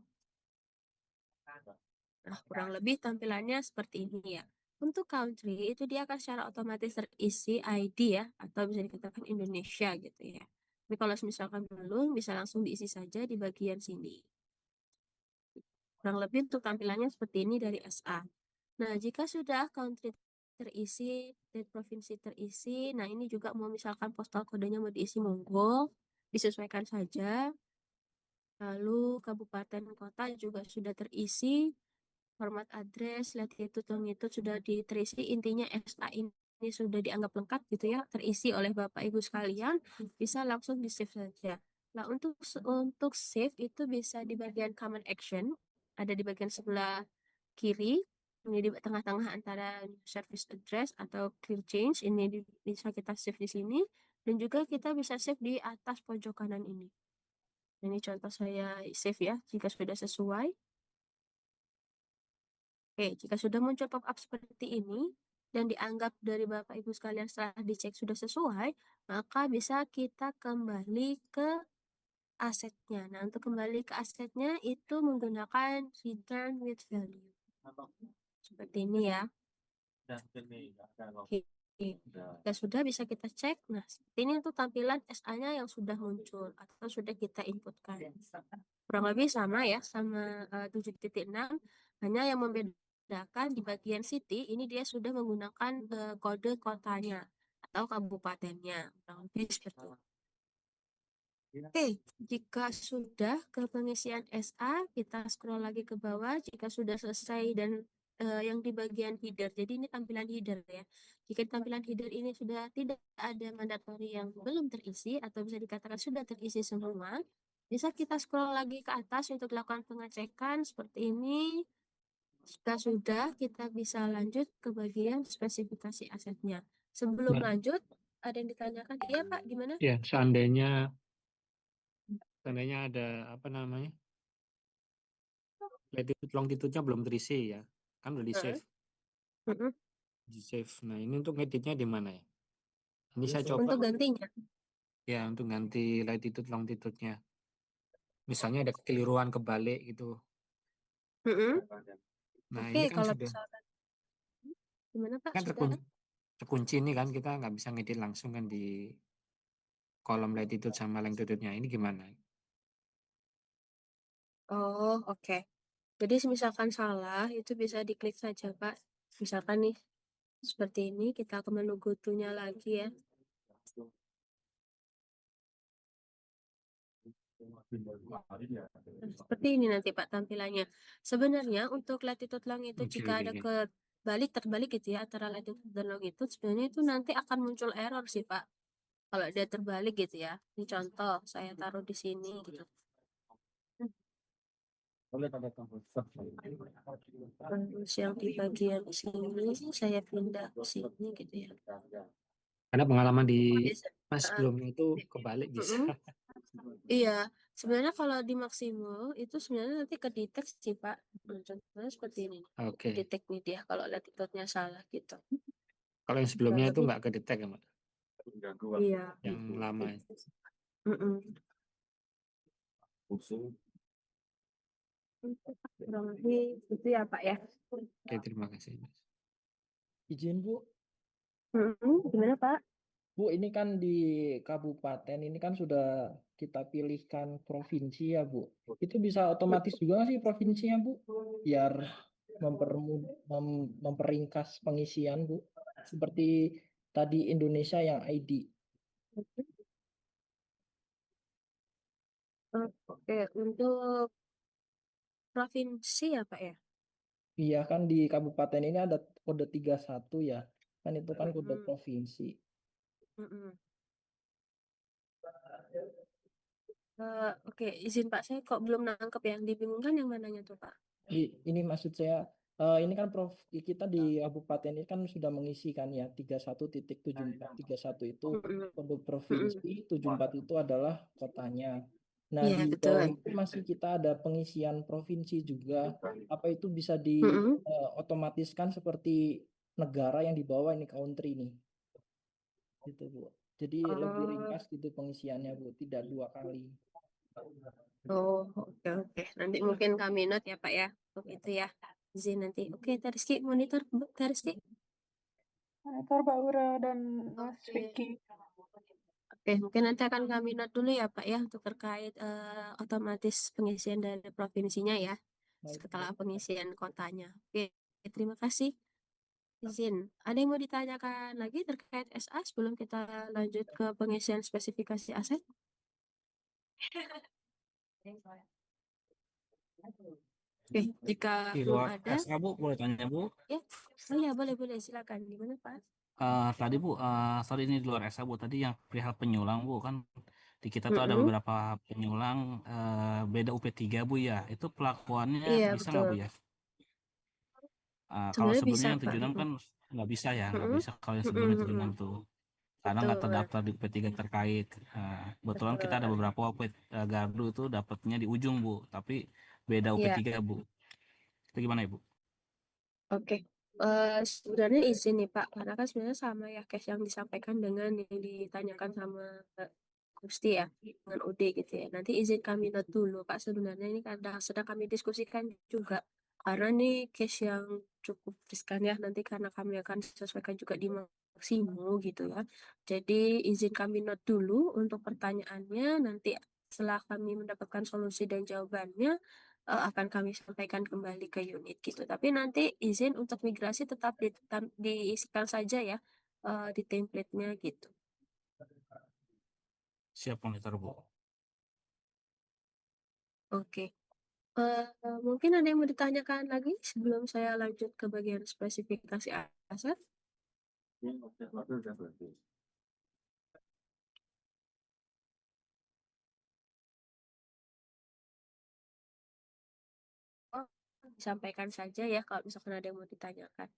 Nah, kurang lebih tampilannya seperti ini ya. Untuk country itu dia akan secara otomatis terisi ID ya, atau bisa dikatakan Indonesia gitu ya. Tapi kalau misalkan belum, bisa langsung diisi saja di bagian sini. Kurang lebih untuk tampilannya seperti ini dari SA. Nah, jika sudah country terisi, dan provinsi terisi, nah ini juga mau misalkan postal kodenya mau diisi monggo, disesuaikan saja. Lalu kabupaten kota juga sudah terisi, format address, latitude, longitude sudah terisi, intinya SA ini sudah dianggap lengkap gitu ya, terisi oleh Bapak Ibu sekalian, bisa langsung di save saja. Nah, untuk save itu bisa di bagian command action, ada di bagian sebelah kiri, ini di tengah-tengah antara service address atau clear change, ini bisa kita save di sini, dan juga kita bisa save di atas pojok kanan ini. Ini contoh saya save ya, jika sudah sesuai. Oke, jika sudah muncul pop-up seperti ini, dan dianggap dari Bapak Ibu sekalian setelah dicek sudah sesuai, maka bisa kita kembali ke asetnya. Nah, untuk kembali ke asetnya itu menggunakan return with value. Seperti ini ya. Oke. Jika sudah bisa kita cek. Nah, seperti ini untuk tampilan SA-nya yang sudah muncul atau sudah kita inputkan. Kurang lebih sama ya, sama 7.6, hanya yang membedakan di bagian city, ini dia sudah menggunakan kode kotanya atau kabupatennya. Kurang lebih seperti itu. Oke, jika sudah ke pengisian SA, kita scroll lagi ke bawah. Jika sudah selesai dan yang di bagian header, jadi ini tampilan header ya. Jika tampilan header ini sudah tidak ada mandatory yang belum terisi atau bisa dikatakan sudah terisi semua, bisa kita scroll lagi ke atas untuk lakukan pengecekan seperti ini. Jika sudah, kita bisa lanjut ke bagian spesifikasi asetnya. Sebelum lanjut, ada yang ditanyakan? Iya Pak, gimana? Ya, seandainya ada apa namanya? latitude longitude-nya belum terisi ya. Kan udah di save. Mm-mm. Di save. Nah, ini untuk ngeditnya di mana ya? Ini saya coba Untuk gantinya. ya untuk ganti latitude longitude-nya. Misalnya ada kekeliruan kebalik gitu. Mm-mm. Nah, Oke, ini kan kalau sudah misalkan gimana Pak? kan Sudah? terkunci ini kan kita nggak bisa ngedit langsung kan di kolom latitude sama longitude-nya. Ini gimana? Oh, oke. Jadi misalkan salah, itu bisa diklik saja, Pak. Misalkan nih, seperti ini, kita ke menu GoTo-nya lagi ya. Nah, seperti ini nanti Pak tampilannya. Sebenarnya untuk latitude longitude Oke, jika oke, ada oke. terbalik gitu ya antara latitude dan longitude, sebenarnya itu nanti akan muncul error sih Pak. Kalau dia terbalik gitu ya. Ini contoh, saya taruh di sini gitu. Terus yang di bagian sini saya pindah ke sini gitu ya. Karena pengalaman di Biasa. pas sebelumnya itu kebalik bisa. Mm-mm. Iya, sebenarnya kalau di Maximo itu sebenarnya nanti kedetek sih Pak. Nah, contohnya seperti ini. Oke. Kedetek nih dia kalau latitude-nya salah gitu. Kalau yang sebelumnya itu nggak kedetek ya, Mbak? Iya. Yang lama. Mm-mm. Kurang lebih itu ya Pak ya. Oke, terima kasih. Izin Bu, Gimana Pak? Bu ini kan di kabupaten ini kan sudah kita pilihkan provinsi ya Bu. Itu bisa otomatis juga nggak sih provinsinya Bu? Biar memperingkas pengisian Bu. Seperti tadi Indonesia yang ID. Oke, untuk provinsi ya Pak ya. Iya kan di kabupaten ini ada kode 31 ya. Kan itu kan kode Mm. provinsi. Mm-mm. Oke, izin Pak, saya kok belum nangkep yang dibingungkan yang mananya tuh Pak? Ini maksud saya ini kan kita di kabupaten ini kan sudah mengisi kan ya 31.74. 31 itu Mm-mm. kode provinsi, 74 itu adalah kotanya. Nah, Iya di betul. bawah itu masih kita ada pengisian provinsi juga. Apa itu bisa Mm-mm. otomatiskan seperti negara yang di bawah ini country nih. Gitu, Bu. Jadi lebih Oh, ringkas gitu pengisiannya, Bu, tidak 2 kali. oke oke. Nanti mungkin kami note ya Pak ya. Untuk itu ya. Izin nanti. Oke, Teriski monitor Teriski. Monitor Baura dan Mas Oke. Vicky. Oke, mungkin nanti akan kami note dulu ya Pak ya untuk terkait otomatis pengisian dari provinsinya ya. Baik, Setelah pengisian kotanya. Oke, terima kasih. Izin. Ada yang mau ditanyakan lagi terkait SA sebelum kita lanjut ke pengisian spesifikasi aset? Oke, jika Di belum luar ada, SA Bu, boleh tanya Bu? ya, oh ya boleh boleh silakan. Gimana Pak? Tadi Bu, sorry ini di luar SA Bu, tadi yang perihal penyulang Bu, kan di kita tuh ada Mm-mm. beberapa penyulang beda UP3 Bu ya, itu pelakuannya Iya bisa nggak betul. Bu ya? Kalau Sebenarnya sebelumnya bisa yang Pak. 76 kan nggak bisa ya, nggak Mm-mm. bisa kalau yang Mm-mm, sebelumnya mm-mm. 76 tuh. Karena nggak Betul. terdaftar di UP3 terkait. Kebetulan kita ada Betul. beberapa UP gardu itu dapatnya di ujung Bu, tapi beda Iya. UP3 Bu. Itu gimana Ibu? Oke, sebenarnya izin nih Pak, karena kan sebenarnya sama ya case yang disampaikan dengan yang ditanyakan sama Gusti ya, dengan UD gitu ya. Nanti izin kami note dulu Pak, sebenarnya ini kadang sedang kami diskusikan juga. Karena nih case yang cukup riskan ya, nanti karena kami akan sesuaikan juga di Maksimo gitu ya. Jadi izin kami note dulu untuk pertanyaannya, nanti setelah kami mendapatkan solusi dan jawabannya, akan kami sampaikan kembali ke unit gitu. Tapi nanti izin untuk migrasi tetap diisikan saja ya di template-nya gitu. Siap monitor Bu. Oke. Mungkin ada yang mau ditanyakan lagi sebelum saya lanjut ke bagian spesifikasi aset. Oh, disampaikan saja ya kalau misalkan ada yang mau ditanyakan.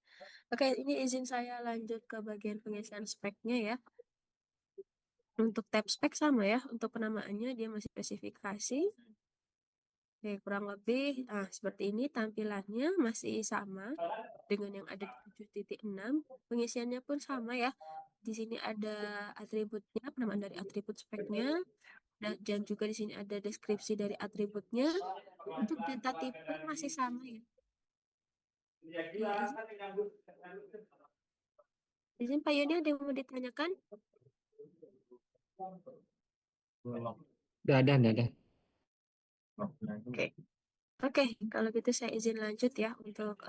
Oke, ini izin saya lanjut ke bagian pengisian speknya ya. Untuk tab spek sama ya, untuk penamaannya dia masih spesifikasi. Oke, kurang lebih seperti ini tampilannya masih sama dengan yang ada di 7.6. Pengisiannya pun sama ya. Di sini ada atributnya, penamaan dari atribut speknya, dan juga di sini ada deskripsi dari atributnya. Untuk data tipe masih sama ya. Izin Pak Yoni, ada yang mau ditanyakan? Udah ada. Oke. Oke, kalau gitu saya izin lanjut ya untuk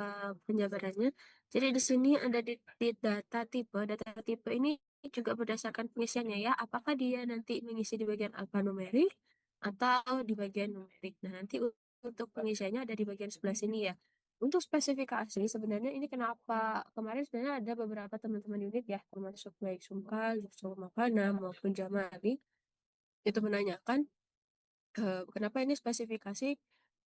penjabarannya. Jadi di sini ada di data tipe. Data tipe ini juga berdasarkan pengisiannya ya. Apakah dia nanti mengisi di bagian alfanumerik atau di bagian numerik. Nah, nanti untuk pengisiannya ada di bagian sebelah sini ya. Untuk spesifikasi sebenarnya ini kenapa kemarin sebenarnya ada beberapa teman-teman unit ya, termasuk baik Sumkal, Yusuf Makana maupun Jamali itu menanyakan kenapa ini spesifikasi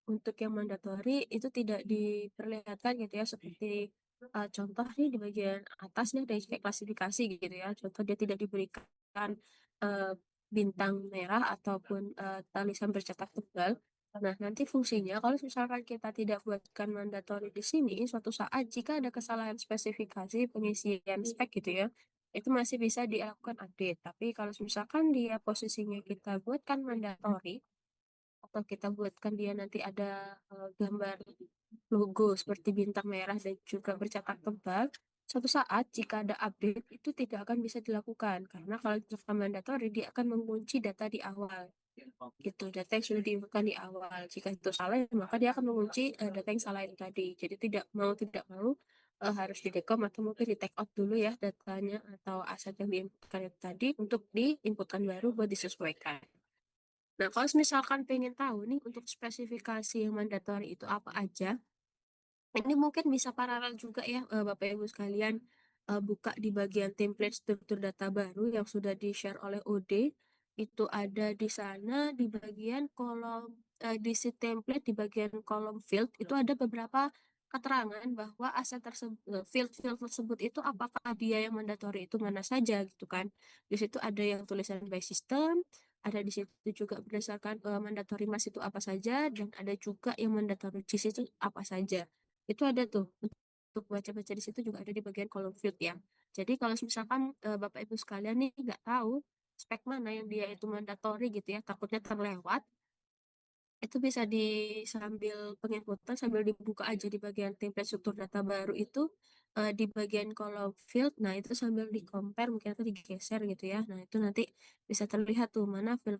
untuk yang mandatory itu tidak diperlihatkan gitu ya, seperti contoh nih di bagian atas nih ada kayak klasifikasi gitu ya, contoh dia tidak diberikan uh, bintang merah ataupun tulisan bercetak tebal. Nah, nanti fungsinya kalau misalkan kita tidak buatkan mandatory di sini, suatu saat jika ada kesalahan spesifikasi pengisian spek gitu ya, itu masih bisa dilakukan update. Tapi kalau misalkan dia posisinya kita buatkan mandatory, atau kita buatkan dia nanti ada gambar logo seperti bintang merah dan juga bercetak tebal, suatu saat jika ada update itu tidak akan bisa dilakukan karena kalau misalkan mandatory dia akan mengunci data di awal gitu, data yang sudah diinputkan di awal. Jika itu salah maka dia akan mengunci data yang salah itu tadi. Jadi tidak mau harus di dekom atau mungkin di take out dulu ya datanya atau aset yang diinputkan itu tadi untuk diinputkan baru buat disesuaikan. Nah, kalau misalkan pengen tahu nih untuk spesifikasi yang mandatory itu apa aja, ini mungkin bisa paralel juga ya Bapak Ibu sekalian, buka di bagian template struktur data baru yang sudah di-share oleh OD. Itu ada di sana di bagian kolom di si template di bagian kolom field itu ada beberapa keterangan bahwa aset tersebut field-field tersebut itu apakah dia yang mandatory itu mana saja gitu kan. Di situ ada yang tulisan by system, ada di situ juga berdasarkan mandatory mas itu apa saja, dan ada juga yang mandatory GIS itu apa saja. Itu ada tuh untuk baca-baca di situ juga ada di bagian kolom field ya. Jadi kalau misalkan Bapak Ibu sekalian nih nggak tahu spek mana yang dia itu mandatory gitu ya, takutnya terlewat, itu bisa sambil penginputan sambil dibuka aja di bagian template struktur data baru itu di bagian kolom field. Nah, itu sambil di compare mungkin atau digeser gitu ya. Nah, itu nanti bisa terlihat tuh mana field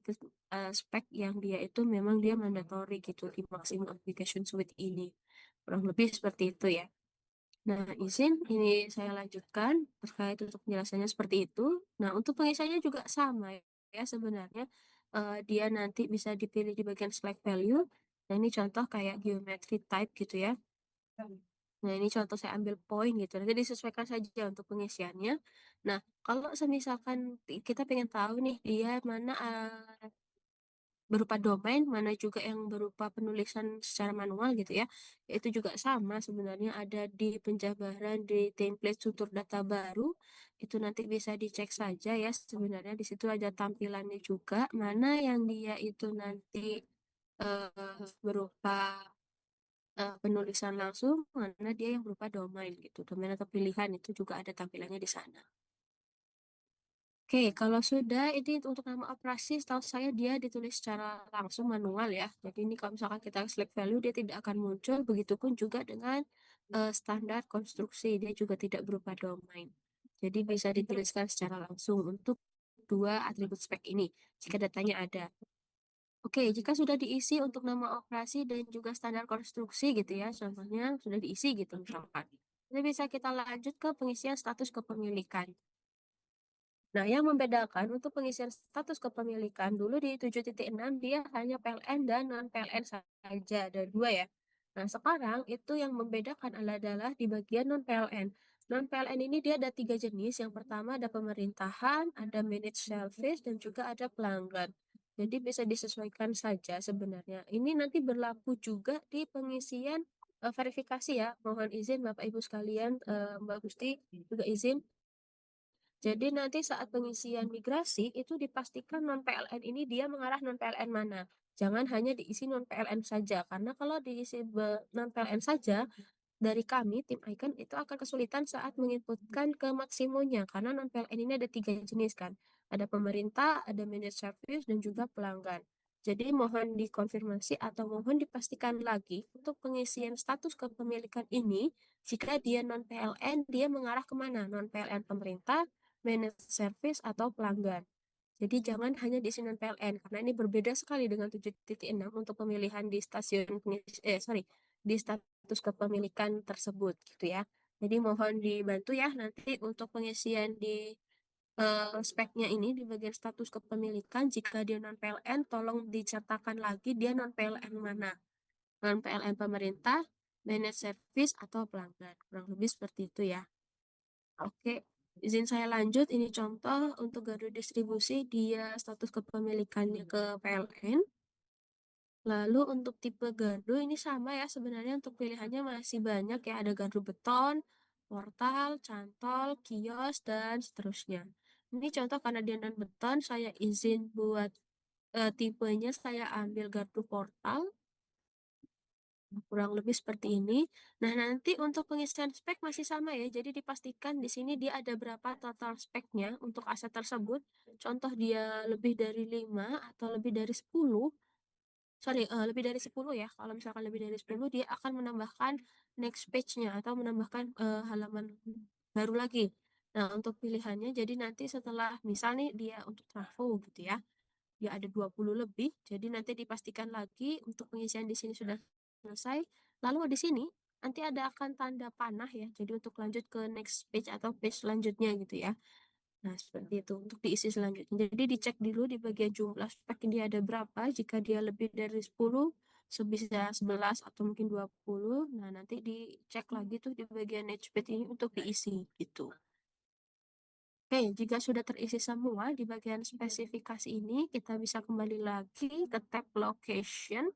spek yang dia itu memang dia mandatory gitu di maximum application suite ini. Kurang lebih seperti itu ya. Nah, izin ini saya lanjutkan terkait untuk penjelasannya seperti itu. Nah, untuk pengisiannya juga sama ya sebenarnya. Dia nanti bisa dipilih di bagian select value. Nah, ini contoh kayak geometry type gitu ya. Nah, ini contoh saya ambil point gitu. Nanti disesuaikan saja untuk pengisiannya. Nah, kalau misalkan kita pengen tahu nih dia mana berupa domain, mana juga yang berupa penulisan secara manual gitu ya. Itu juga sama sebenarnya ada di penjabaran di template struktur data baru. Itu nanti bisa dicek saja ya. Sebenarnya di situ ada tampilannya juga mana yang dia itu nanti berupa penulisan langsung, mana dia yang berupa domain gitu. Domain atau pilihan itu juga ada tampilannya di sana. Oke, kalau sudah ini untuk nama operasi, setahu saya dia ditulis secara langsung manual ya. Jadi ini kalau misalkan kita select value, dia tidak akan muncul. Begitupun juga dengan standar konstruksi, dia juga tidak berupa domain. Jadi bisa dituliskan secara langsung untuk dua atribut spek ini, jika datanya ada. Oke, jika sudah diisi untuk nama operasi dan juga standar konstruksi gitu ya, contohnya sudah diisi gitu misalkan. Ini bisa kita lanjut ke pengisian status kepemilikan. Nah, yang membedakan untuk pengisian status kepemilikan dulu di 7.6 dia hanya PLN dan non-PLN saja, ada dua ya. Nah, sekarang itu yang membedakan adalah di bagian non-PLN. Non-PLN ini dia ada tiga jenis. Yang pertama ada pemerintahan, ada managed service, dan juga ada pelanggan. Jadi bisa disesuaikan saja sebenarnya. Ini nanti berlaku juga di pengisian verifikasi ya. Mohon izin Bapak Ibu sekalian, Mbak Gusti juga izin. Jadi nanti saat pengisian migrasi itu dipastikan non-PLN ini dia mengarah non-PLN mana. Jangan hanya diisi non-PLN saja, karena kalau diisi non-PLN saja, dari kami, tim Icon, itu akan kesulitan saat menginputkan ke maksimonya, karena non-PLN ini ada 3 jenis kan. Ada pemerintah, ada managed service, dan juga pelanggan. Jadi mohon dikonfirmasi atau mohon dipastikan lagi untuk pengisian status kepemilikan ini, jika dia non-PLN, dia mengarah kemana? Non-PLN pemerintah, managed service, atau pelanggan. Jadi jangan hanya di non PLN karena ini berbeda sekali dengan 7.6 untuk pemilihan di stasiun di status kepemilikan tersebut gitu ya. Jadi mohon dibantu ya nanti untuk pengisian di speknya ini di bagian status kepemilikan jika dia non PLN tolong diceritakan lagi dia non PLN mana. Non PLN pemerintah, managed service atau pelanggan. Kurang lebih seperti itu ya. Oke. Izin saya lanjut, ini contoh untuk gardu distribusi, dia status kepemilikannya ke PLN. Lalu untuk tipe gardu ini sama ya, sebenarnya untuk pilihannya masih banyak ya, ada gardu beton, portal, cantol, kios, dan seterusnya. Ini contoh karena dia non beton, saya izin buat tipenya saya ambil gardu portal. Kurang lebih seperti ini. Nah, nanti untuk pengisian spek masih sama ya. Jadi dipastikan di sini dia ada berapa total speknya untuk aset tersebut. Contoh dia lebih dari 5 atau lebih dari 10. Lebih dari 10 ya. Kalau misalkan lebih dari 10, dia akan menambahkan next page-nya atau menambahkan halaman baru lagi. Nah, untuk pilihannya, jadi nanti setelah, misal nih dia untuk trafo gitu ya. Dia ada 20 lebih, jadi nanti dipastikan lagi untuk pengisian di sini sudah selesai. Lalu di sini nanti ada akan tanda panah ya, jadi untuk lanjut ke next page atau page selanjutnya gitu ya. Nah, seperti itu untuk diisi selanjutnya. Jadi dicek dulu di bagian jumlah spek dia ada berapa, jika dia lebih dari 10, sebisa 11 atau mungkin 20. Nah, nanti dicek lagi tuh di bagian next page ini untuk diisi gitu. Oke, jika sudah terisi semua di bagian spesifikasi ini, kita bisa kembali lagi ke tab location.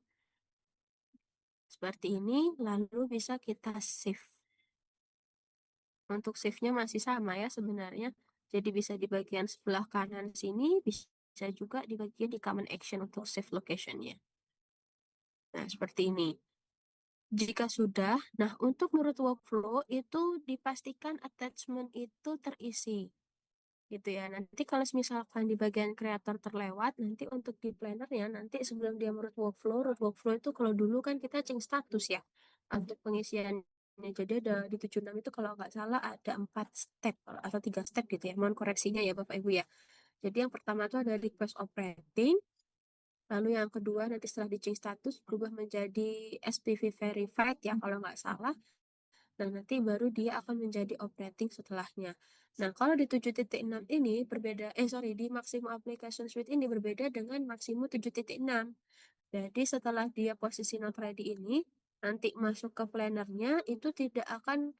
Seperti ini, lalu bisa kita save. Untuk save-nya masih sama ya sebenarnya. Jadi bisa di bagian sebelah kanan sini, bisa juga di bagian di common action untuk save location-nya. Nah, seperti ini. Jika sudah, nah untuk menurut workflow itu dipastikan attachment itu terisi. Gitu ya. Nanti kalau misalkan di bagian kreator terlewat, nanti untuk di plannernya, nanti sebelum dia root workflow itu kalau dulu kan kita change status ya, untuk pengisiannya. Jadi ada di 76 itu kalau nggak salah ada 4 step atau 3 step gitu ya. Mohon koreksinya ya Bapak Ibu ya. Jadi yang pertama itu ada request operating, lalu yang kedua nanti setelah di change status berubah menjadi SPV verified ya kalau nggak salah. Nah, nanti baru dia akan menjadi operating setelahnya. Nah, kalau di 7.6 ini berbeda, di Maximo Application Suite ini berbeda dengan Maximo 7.6. Jadi setelah dia posisi not ready ini, nanti masuk ke plannernya itu tidak akan,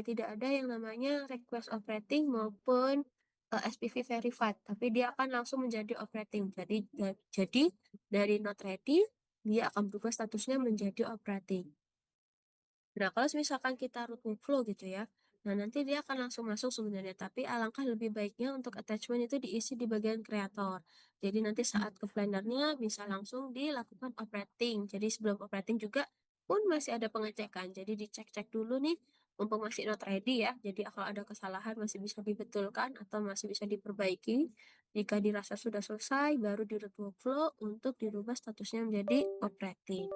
tidak ada yang namanya request operating maupun SPV verified, tapi dia akan langsung menjadi operating. Jadi dari not ready, dia akan berubah statusnya menjadi operating. Nah, kalau misalkan kita root workflow gitu ya, nah nanti dia akan langsung masuk sebenarnya, tapi alangkah lebih baiknya untuk attachment itu diisi di bagian kreator. Jadi nanti saat ke plannernya bisa langsung dilakukan operating. Jadi sebelum operating juga pun masih ada pengecekan. Jadi dicek-cek dulu nih, mumpung masih not ready ya. Jadi kalau ada kesalahan masih bisa dibetulkan atau masih bisa diperbaiki. Jika dirasa sudah selesai, baru di root workflow untuk dirubah statusnya menjadi operating.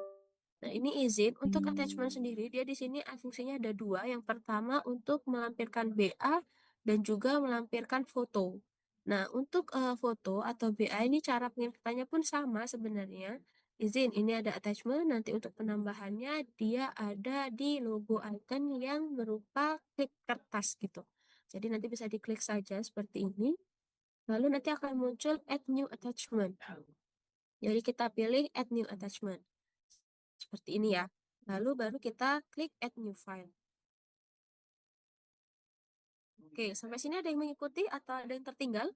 Nah, ini izin untuk attachment sendiri, dia di sini fungsinya ada 2. Yang pertama untuk melampirkan BA dan juga melampirkan foto. Nah, untuk foto atau BA ini cara penginputannya pun sama sebenarnya. Izin, ini ada attachment, nanti untuk penambahannya dia ada di logo icon yang berupa klik kertas gitu. Jadi nanti bisa diklik saja seperti ini. Lalu nanti akan muncul add new attachment. Jadi kita pilih add new attachment. Seperti ini ya. Lalu baru kita klik add new file. Oke, sampai sini ada yang mengikuti atau ada yang tertinggal?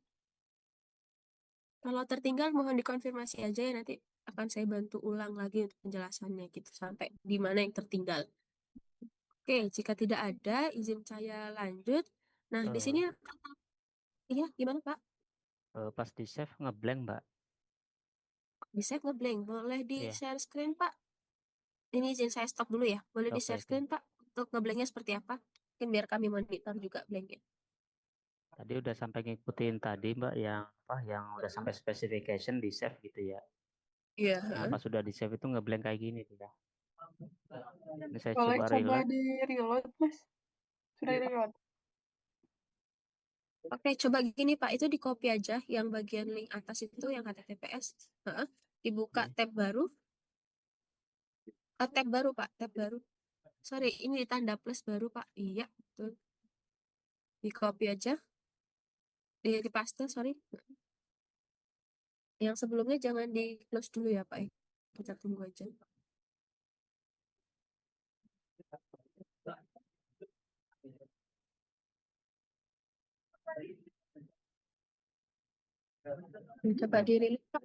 Kalau tertinggal mohon dikonfirmasi aja ya, nanti akan saya bantu ulang lagi untuk penjelasannya gitu sampai di mana yang tertinggal. Oke, jika tidak ada izin saya lanjut. Nah, di sini Iya, gimana Pak? Pas di save ngeblank Mbak. Di save ngeblank, boleh di Iya. share screen Pak? Ini izin saya stop dulu ya. Boleh di Oke, share oke. screen Pak? Untuk ngeblanknya seperti apa? Mungkin biar kami monitor juga blanknya. Tadi udah sampai ngikutin tadi Mbak yang yang udah sampai specification di save gitu ya. Iya. Nah, pas sudah di save itu ngeblank kayak gini tuh ya. Ini saya Boleh coba coba reload. di reload, Mas. Sudah di reload. Oke, coba gini Pak, itu di copy aja yang bagian link atas itu yang HTTPS. Heeh. Dibuka Oke. tab baru. Tab baru Pak, tab baru. Sorry, ini ditanda plus baru Pak. Iya, betul. Di copy aja. Di paste, sorry. Yang sebelumnya jangan di close dulu ya Pak. Kita tunggu aja. Coba di release Pak.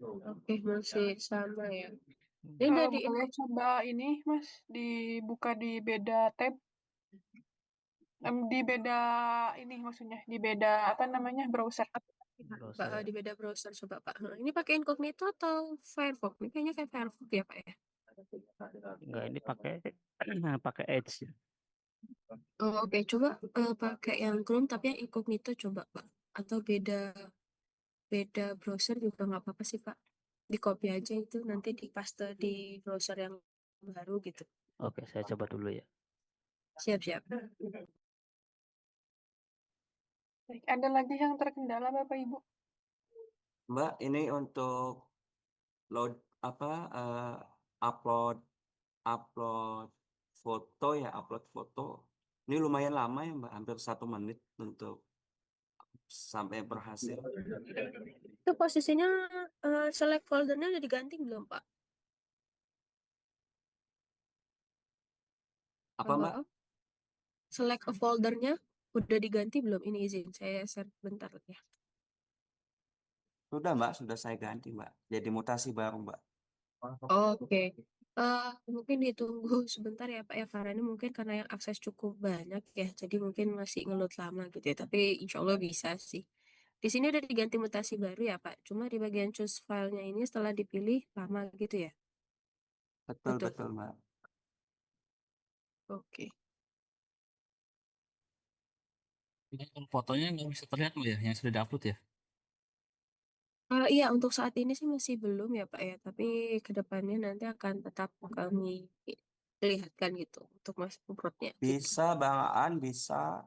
Oke, masih sama ya. Ini dari Boleh coba ini, Mas, dibuka di beda tab. Di beda ini maksudnya, di beda apa namanya, browser. Browser ya. Di beda browser coba Pak. Ini pakai incognito atau Firefox? Ini kayaknya kayak Firefox ya Pak ya. Enggak, ini pakai pakai Edge. Oh, oke, coba pakai yang Chrome tapi yang incognito coba Pak. Atau beda browser juga nggak apa-apa sih Pak. Di copy aja itu nanti dipaste di browser yang baru gitu. Oke, saya coba dulu ya. Siap-siap. Ada lagi yang terkendala Bapak Ibu? Mbak, ini untuk load upload foto ya, upload foto. Ini lumayan lama ya Mbak, hampir 1 menit untuk sampai berhasil. Itu posisinya select foldernya udah diganti belum Pak? Apa Mbak? Halo? Select a foldernya udah diganti belum? Ini izin saya share bentar ya. Sudah Mbak, sudah saya ganti Mbak. Jadi mutasi baru Mbak. Oke. Mungkin ditunggu sebentar ya Pak ya, karena ini mungkin karena yang akses cukup banyak ya, jadi mungkin masih ngeload lama gitu ya, tapi insya Allah bisa sih. Di sini udah diganti mutasi baru ya Pak, cuma di bagian choose filenya ini setelah dipilih lama gitu ya. Betul, Betul. betul Mbak. Oke. Fotonya nggak bisa terlihat Mbak ya, yang sudah diupload ya. Iya, untuk saat ini sih masih belum ya Pak ya, tapi kedepannya nanti akan tetap kami lihatkan gitu untuk Mas uploadnya gitu. Bisa Bang Aan, bisa.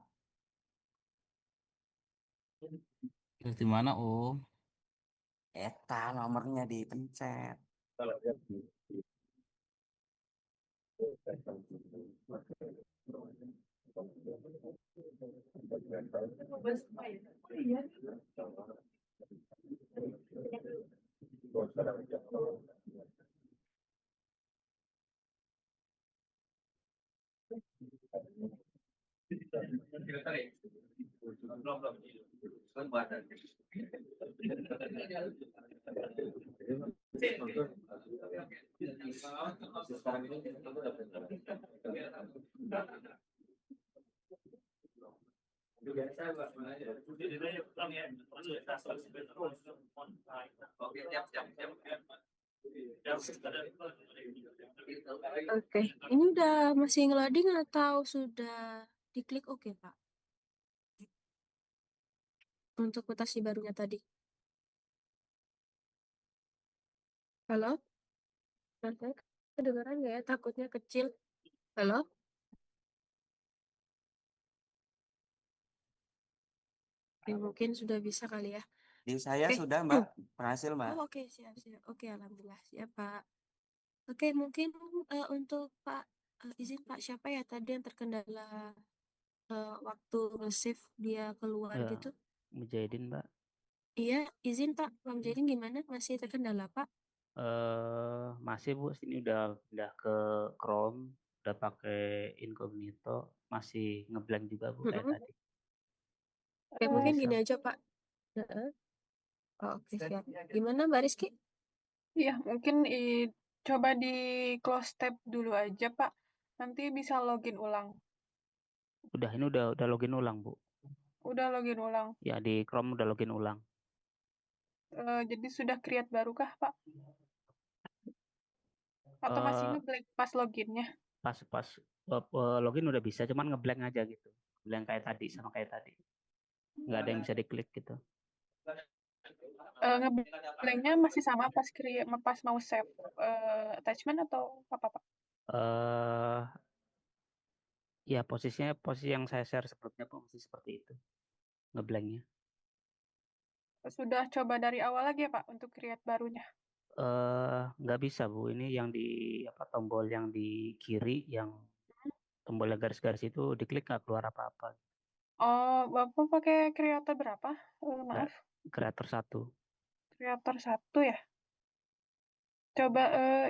Terus di mana Om? Eta nomornya dipencet. Oke, ini udah masih ngeloading atau sudah diklik oke Pak? Untuk mutasi barunya tadi. Halo? Nanti kedengaran nggak ya? Takutnya kecil. Halo? Mungkin sudah bisa kali ya. Di saya Oke. sudah Mbak, berhasil Mbak. Oh, oke, siap-siap. Oke, alhamdulillah. Siap, Pak. Oke, mungkin untuk Pak, izin Pak, siapa ya tadi yang terkendala waktu nge-save dia keluar Ya, gitu? Mujahidin Mbak. Iya, izin Pak. Bang Jadi gimana? Masih terkendala, Pak? Masih Bu, sini udah ke Chrome, udah pakai incognito, masih ngeblank juga Bu kayak Mm-mm. tadi. Oke, mungkin Masih gini sama. aja, Pak. Heeh. Oke, siap. Gimana Mbak Rizky? Iya, mungkin coba di close tab dulu aja, Pak. Nanti bisa login ulang. Ini udah login ulang, Bu. Udah login ulang. Ya, di Chrome udah login ulang. Jadi sudah create baru kah, Pak? Atau masih Eh, ngeblank pas loginnya? pas login udah bisa, cuman ngeblank aja gitu. Blank kayak tadi, sama kayak tadi. Nggak ada yang bisa diklik gitu. Ngeblanknya masih sama pas mau save attachment atau apa, Pak? eh Ya, posisi yang saya share sebelumnya, Bu, masih seperti itu. Ngeblanknya. Sudah coba dari awal lagi ya, Pak, untuk create barunya? Nggak bisa, Bu. Ini yang di tombol yang di kiri, yang tombol yang garis-garis itu diklik nggak keluar apa-apa. Oh, Bapak pakai creator berapa? Maaf, Creator 1. creator 1 ya? Coba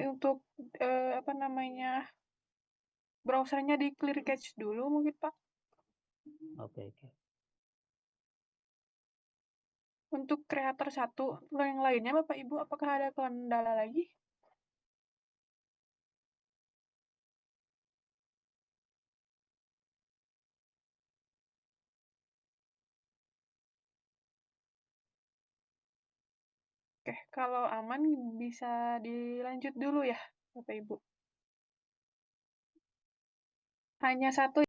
untuk apa namanya, browsernya di clear cache dulu mungkin, Pak. Oke. Untuk creator 1, yang lainnya Bapak Ibu, apakah ada kendala lagi? Oke, kalau aman bisa dilanjut dulu ya, Bapak Ibu. Hanya satu